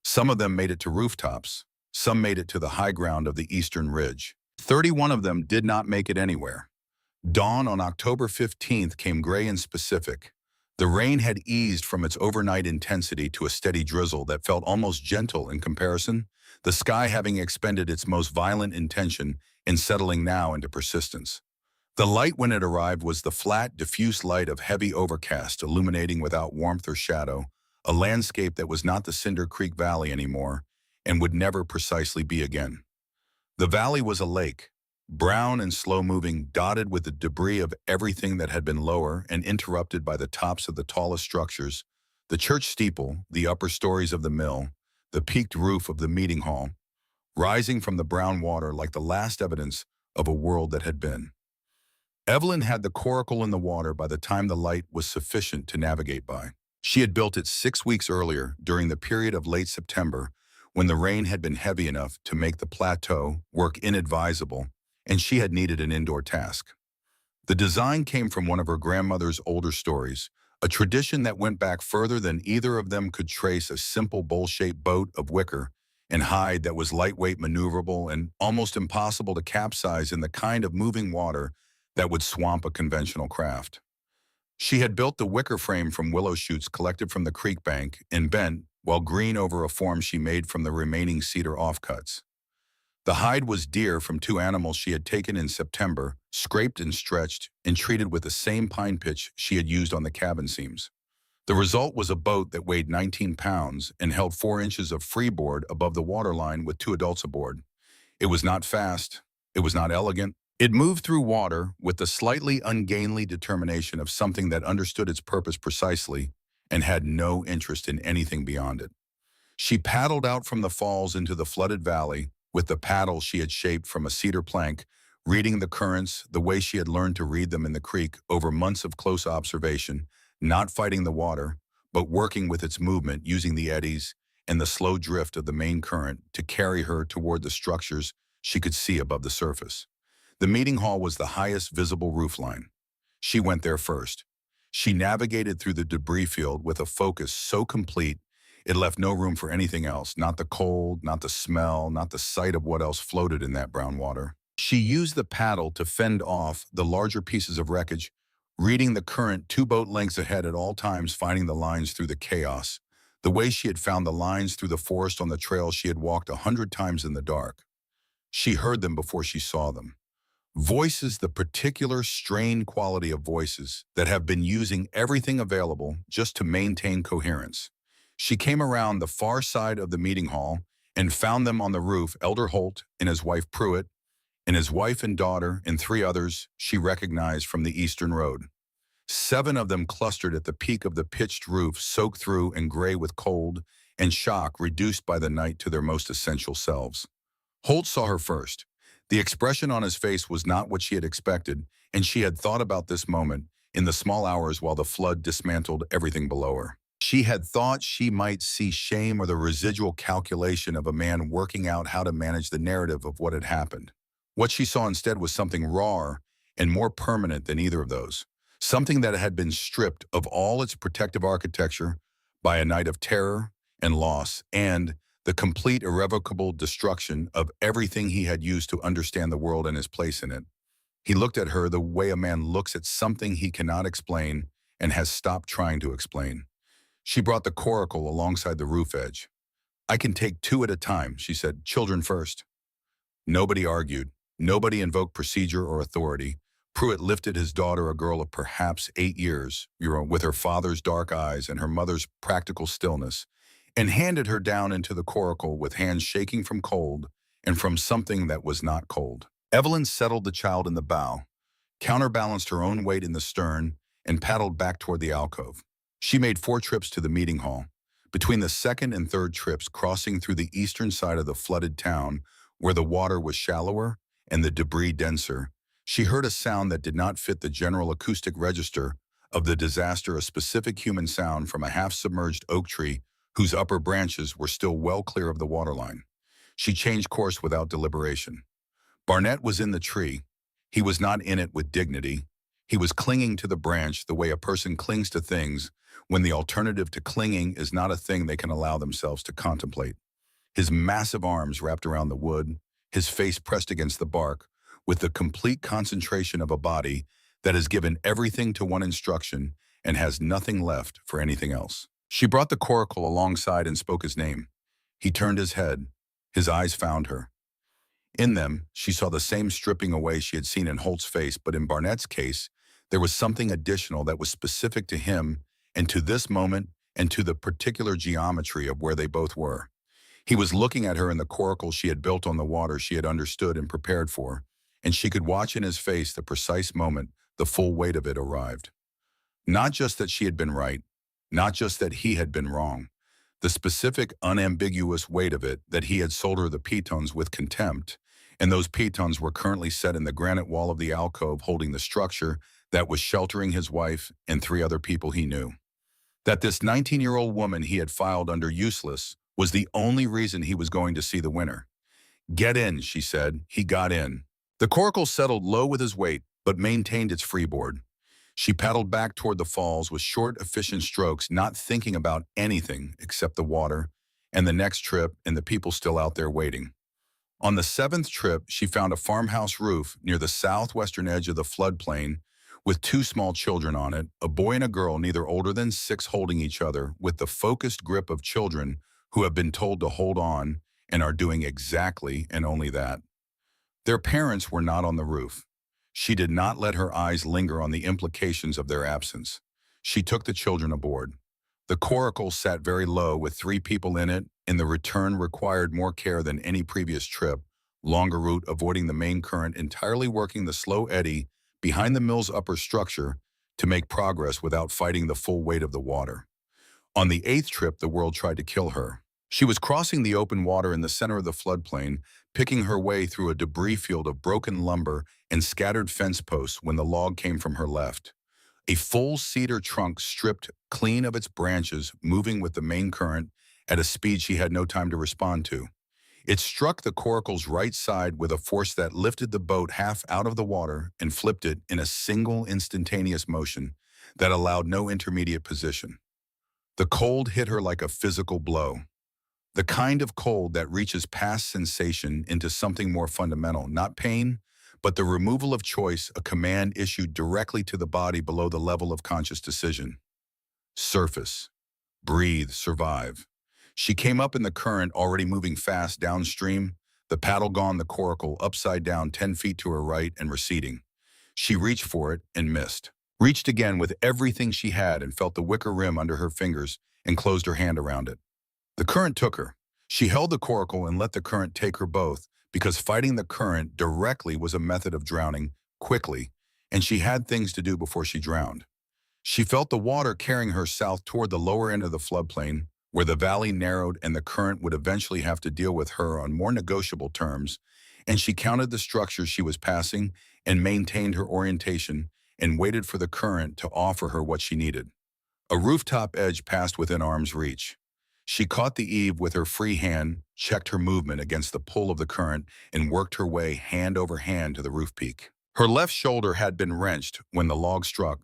Some of them made it to rooftops. Some made it to the high ground of the eastern ridge. 31 of them did not make it anywhere. Dawn on October 15th came gray and specific. The rain had eased from its overnight intensity to a steady drizzle that felt almost gentle in comparison, the sky having expended its most violent intention and settling now into persistence. The light when it arrived was the flat, diffuse light of heavy overcast, illuminating without warmth or shadow, a landscape that was not the Cinder Creek Valley anymore and would never precisely be again. The valley was a lake, brown and slow-moving, dotted with the debris of everything that had been lower and interrupted by the tops of the tallest structures, the church steeple, the upper stories of the mill, the peaked roof of the meeting hall, rising from the brown water like the last evidence of a world that had been. Evelyn had the coracle in the water by the time the light was sufficient to navigate by. She had built it 6 weeks earlier, during the period of late September, when the rain had been heavy enough to make the plateau work inadvisable, and she had needed an indoor task. The design came from one of her grandmother's older stories, a tradition that went back further than either of them could trace, a simple bowl-shaped boat of wicker and hide that was lightweight, maneuverable, and almost impossible to capsize in the kind of moving water that would swamp a conventional craft. She had built the wicker frame from willow shoots collected from the creek bank and bent, while green over a form she made from the remaining cedar offcuts. The hide was deer from two animals she had taken in September, scraped and stretched, and treated with the same pine pitch she had used on the cabin seams. The result was a boat that weighed 19 pounds and held 4 inches of freeboard above the waterline with 2 adults aboard. It was not fast. It was not elegant. It moved through water with the slightly ungainly determination of something that understood its purpose precisely and had no interest in anything beyond it. She paddled out from the falls into the flooded valley with the paddle she had shaped from a cedar plank, reading the currents the way she had learned to read them in the creek over months of close observation, not fighting the water, but working with its movement using the eddies and the slow drift of the main current to carry her toward the structures she could see above the surface. The meeting hall was the highest visible roofline. She went there first. She navigated through the debris field with a focus so complete it left no room for anything else, not the cold, not the smell, not the sight of what else floated in that brown water. She used the paddle to fend off the larger pieces of wreckage, reading the current 2 boat lengths ahead at all times, finding the lines through the chaos, the way she had found the lines through the forest on the trail she had walked 100 times in the dark. She heard them before she saw them. Voices, the particular strained quality of voices that have been using everything available just to maintain coherence. She came around the far side of the meeting hall and found them on the roof, Elder Holt and his wife Pruitt, and his wife and daughter and 3 others she recognized from the Eastern Road. 7 of them clustered at the peak of the pitched roof, soaked through and gray with cold and shock, reduced by the night to their most essential selves. Holt saw her first. The expression on his face was not what she had expected, and she had thought about this moment in the small hours while the flood dismantled everything below her. She had thought she might see shame or the residual calculation of a man working out how to manage the narrative of what had happened. What she saw instead was something rawer and more permanent than either of those, something that had been stripped of all its protective architecture by a night of terror and loss and the complete irrevocable destruction of everything he had used to understand the world and his place in it. He looked at her the way a man looks at something he cannot explain and has stopped trying to explain. She brought the coracle alongside the roof edge. "I can take 2 at a time," she said. "Children first." Nobody argued. Nobody invoked procedure or authority. Pruitt lifted his daughter, a girl of perhaps 8 years, with her father's dark eyes and her mother's practical stillness, and handed her down into the coracle with hands shaking from cold and from something that was not cold. Evelyn settled the child in the bow, counterbalanced her own weight in the stern, and paddled back toward the alcove. She made 4 trips to the meeting hall. Between the second and third trips, crossing through the eastern side of the flooded town, where the water was shallower and the debris denser, she heard a sound that did not fit the general acoustic register of the disaster, a specific human sound from a half-submerged oak tree whose upper branches were still well clear of the waterline. She changed course without deliberation. Barnett was in the tree. He was not in it with dignity. He was clinging to the branch the way a person clings to things when the alternative to clinging is not a thing they can allow themselves to contemplate. His massive arms wrapped around the wood, his face pressed against the bark, with the complete concentration of a body that has given everything to one instruction and has nothing left for anything else. She brought the coracle alongside and spoke his name. He turned his head. His eyes found her. In them, she saw the same stripping away she had seen in Holt's face, but in Barnett's case, there was something additional that was specific to him and to this moment and to the particular geometry of where they both were. He was looking at her in the coracle she had built on the water she had understood and prepared for, and she could watch in his face the precise moment the full weight of it arrived. Not just that she had been right, not just that he had been wrong, the specific, unambiguous weight of it that he had sold her the pitons with contempt, and those pitons were currently set in the granite wall of the alcove holding the structure that was sheltering his wife and 3 other people he knew. That this 19-year-old woman he had filed under useless was the only reason he was going to see the winner. "Get in," she said. He got in. The coracle settled low with his weight, but maintained its freeboard. She paddled back toward the falls with short, efficient strokes, not thinking about anything except the water and the next trip and the people still out there waiting. On the 7th trip, she found a farmhouse roof near the southwestern edge of the floodplain with 2 small children on it, a boy and a girl neither older than 6 holding each other with the focused grip of children who have been told to hold on and are doing exactly and only that. Their parents were not on the roof. She did not let her eyes linger on the implications of their absence. She took the children aboard. The coracle sat very low with 3 people in it, and the return required more care than any previous trip, longer route avoiding the main current, entirely working the slow eddy behind the mill's upper structure to make progress without fighting the full weight of the water. On the 8th trip, the world tried to kill her. She was crossing the open water in the center of the floodplain, picking her way through a debris field of broken lumber and scattered fence posts when the log came from her left. A full cedar trunk stripped clean of its branches, moving with the main current at a speed she had no time to respond to. It struck the coracle's right side with a force that lifted the boat half out of the water and flipped it in a single instantaneous motion that allowed no intermediate position. The cold hit her like a physical blow. The kind of cold that reaches past sensation into something more fundamental, not pain, but the removal of choice, a command issued directly to the body below the level of conscious decision. Surface. Breathe, survive. She came up in the current, already moving fast downstream, the paddle gone, the coracle upside down 10 feet to her right and receding. She reached for it and missed. Reached again with everything she had and felt the wicker rim under her fingers and closed her hand around it. The current took her. She held the coracle and let the current take her both, because fighting the current directly was a method of drowning quickly, and she had things to do before she drowned. She felt the water carrying her south toward the lower end of the floodplain, where the valley narrowed and the current would eventually have to deal with her on more negotiable terms, and she counted the structures she was passing and maintained her orientation and waited for the current to offer her what she needed. A rooftop edge passed within arm's reach. She caught the eave with her free hand, checked her movement against the pull of the current, and worked her way hand over hand to the roof peak. Her left shoulder had been wrenched when the log struck.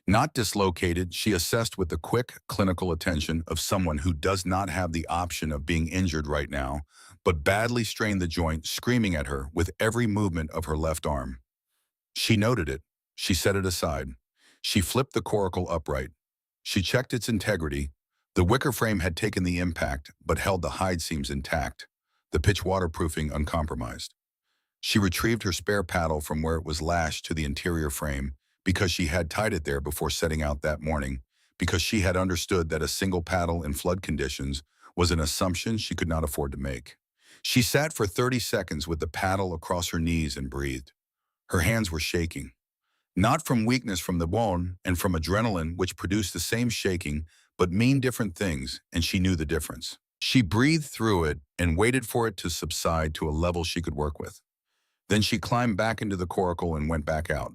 Not dislocated, she assessed with the quick, clinical attention of someone who does not have the option of being injured right now, but badly strained the joint, screaming at her with every movement of her left arm. She noted it. She set it aside. She flipped the coracle upright. She checked its integrity. The wicker frame had taken the impact, but held the hide seams intact, the pitch waterproofing uncompromised. She retrieved her spare paddle from where it was lashed to the interior frame, because she had tied it there before setting out that morning, because she had understood that a single paddle in flood conditions was an assumption she could not afford to make. She sat for 30 seconds with the paddle across her knees and breathed. Her hands were shaking. Not from weakness from the bone and from adrenaline, which produced the same shaking, but mean different things, and she knew the difference. She breathed through it and waited for it to subside to a level she could work with. Then she climbed back into the coracle and went back out.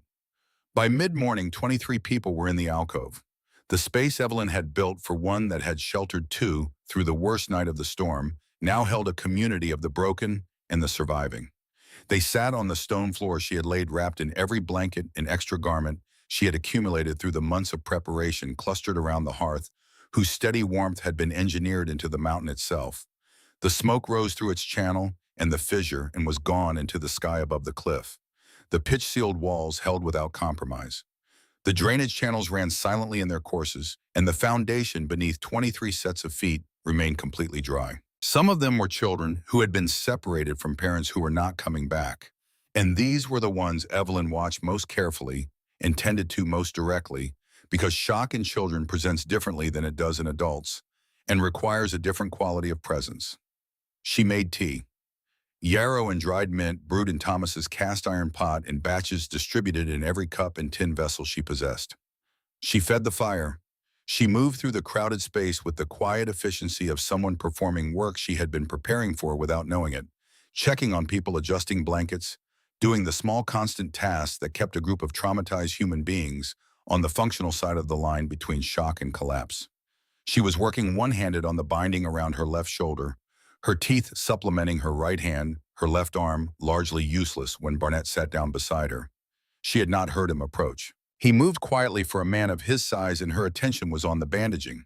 By mid-morning, 23 people were in the alcove. The space Evelyn had built for one that had sheltered 2 through the worst night of the storm now held a community of the broken and the surviving. They sat on the stone floor she had laid, wrapped in every blanket and extra garment she had accumulated through the months of preparation, clustered around the hearth, whose steady warmth had been engineered into the mountain itself. The smoke rose through its channel and the fissure and was gone into the sky above the cliff. The pitch-sealed walls held without compromise. The drainage channels ran silently in their courses, and the foundation beneath 23 sets of feet remained completely dry. Some of them were children who had been separated from parents who were not coming back. And these were the ones Evelyn watched most carefully and tended to most directly, because shock in children presents differently than it does in adults and requires a different quality of presence. She made tea. Yarrow and dried mint brewed in Thomas's cast iron pot in batches distributed in every cup and tin vessel she possessed. She fed the fire. She moved through the crowded space with the quiet efficiency of someone performing work she had been preparing for without knowing it, checking on people, adjusting blankets, doing the small constant tasks that kept a group of traumatized human beings on the functional side of the line between shock and collapse. She was working one-handed on the binding around her left shoulder, her teeth supplementing her right hand, her left arm largely useless when Barnett sat down beside her. She had not heard him approach. He moved quietly for a man of his size, and her attention was on the bandaging.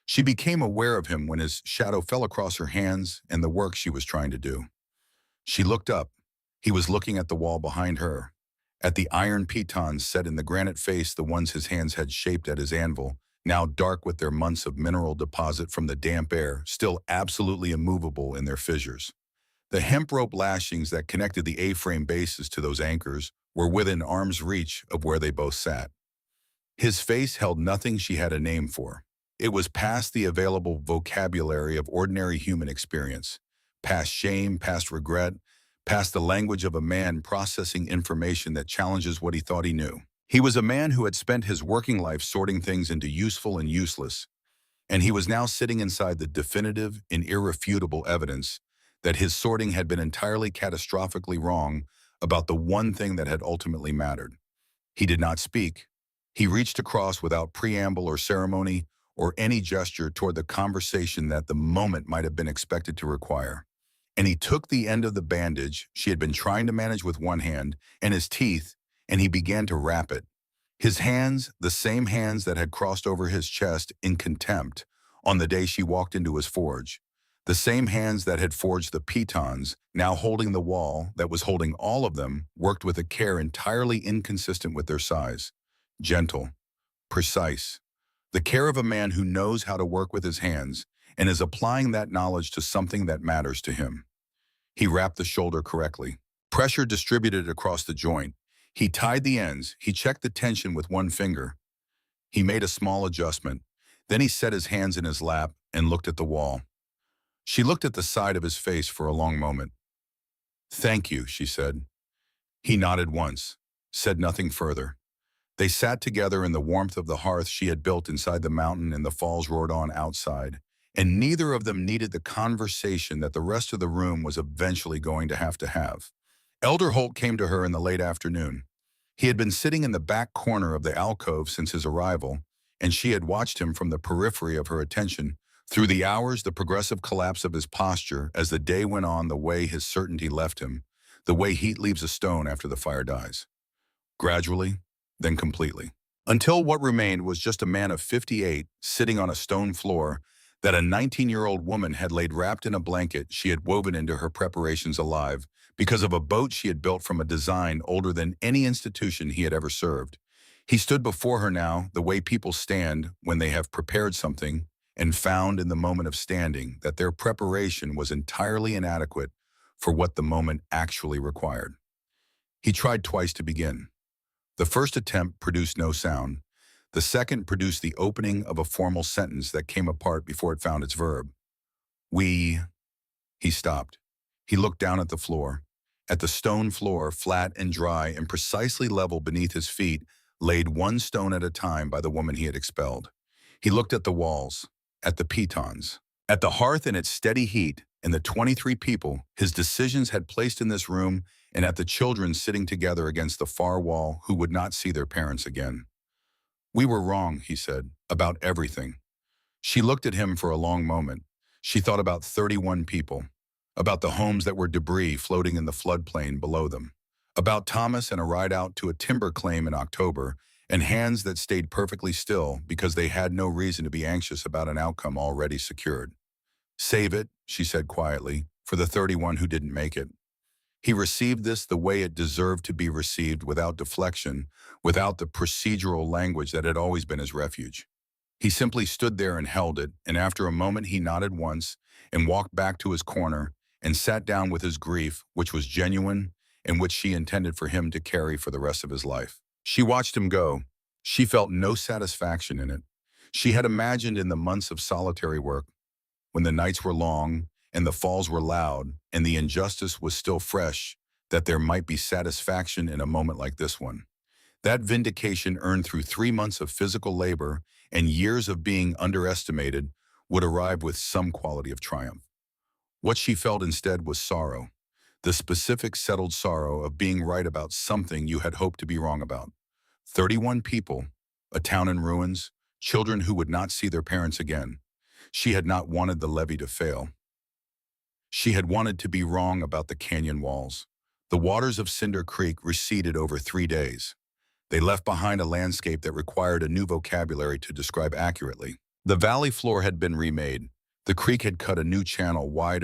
She became aware of him when his shadow fell across her hands and the work she was trying to do. She looked up. He was looking at the wall behind her, at the iron pitons set in the granite face, the ones his hands had shaped at his anvil, now dark with their months of mineral deposit from the damp air, still absolutely immovable in their fissures. The hemp rope lashings that connected the A-frame bases to those anchors were within arm's reach of where they both sat. His face held nothing she had a name for. It was past the available vocabulary of ordinary human experience, past shame, past regret, past the language of a man processing information that challenges what he thought he knew. He was a man who had spent his working life sorting things into useful and useless, and he was now sitting inside the definitive and irrefutable evidence that his sorting had been entirely catastrophically wrong about the one thing that had ultimately mattered. He did not speak. He reached across without preamble or ceremony or any gesture toward the conversation that the moment might have been expected to require. And he took the end of the bandage she had been trying to manage with one hand and his teeth, and he began to wrap it. His hands, the same hands that had crossed over his chest in contempt on the day she walked into his forge, the same hands that had forged the pitons, now holding the wall that was holding all of them, worked with a care entirely inconsistent with their size. Gentle, precise. The care of a man who knows how to work with his hands and is applying that knowledge to something that matters to him. He wrapped the shoulder correctly. Pressure distributed across the joint. He tied the ends. He checked the tension with one finger. He made a small adjustment. Then he set his hands in his lap and looked at the wall. She looked at the side of his face for a long moment. "Thank you," she said. He nodded once, said nothing further. They sat together in the warmth of the hearth she had built inside the mountain, and the falls roared on outside. And neither of them needed the conversation that the rest of the room was eventually going to have. Elder Holt came to her in the late afternoon. He had been sitting in the back corner of the alcove since his arrival, and she had watched him from the periphery of her attention through the hours, the progressive collapse of his posture as the day went on, the way his certainty left him, the way heat leaves a stone after the fire dies. Gradually, then completely. Until what remained was just a man of 58 sitting on a stone floor that a 19-year-old woman had laid wrapped in a blanket she had woven into her preparations alive because of a boat she had built from a design older than any institution he had ever served. He stood before her now the way people stand when they have prepared something and found in the moment of standing that their preparation was entirely inadequate for what the moment actually required. He tried twice to begin. The first attempt produced no sound. The second produced the opening of a formal sentence that came apart before it found its verb. He stopped. He looked down at the floor. At the stone floor, flat and dry and precisely level beneath his feet, laid one stone at a time by the woman he had expelled. He looked at the walls, at the pitons, at the hearth in its steady heat, and the 23 people his decisions had placed in this room, and at the children sitting together against the far wall who would not see their parents again. "We were wrong," he said, "about everything." She looked at him for a long moment. She thought about 31 people, about the homes that were debris floating in the floodplain below them, about Thomas and a ride out to a timber claim in October, and hands that stayed perfectly still because they had no reason to be anxious about an outcome already secured. "Save it," she said quietly, "for the 31 who didn't make it." He received this the way it deserved to be received, without deflection, without the procedural language that had always been his refuge. He simply stood there and held it, and after a moment he nodded once and walked back to his corner and sat down with his grief, which was genuine and which she intended for him to carry for the rest of his life. She watched him go. She felt no satisfaction in it. She had imagined in the months of solitary work, when the nights were long and the falls were loud and the injustice was still fresh, that there might be satisfaction in a moment like this one. That vindication earned through 3 months of physical labor and years of being underestimated would arrive with some quality of triumph. What she felt instead was sorrow, the specific settled sorrow of being right about something you had hoped to be wrong about. 31 people, a town in ruins, children who would not see their parents again. She had not wanted the levee to fail. She had wanted to be wrong about the canyon walls. The waters of Cinder Creek receded over 3 days. They left behind a landscape that required a new vocabulary to describe accurately. The valley floor had been remade. The creek had cut a new channel wide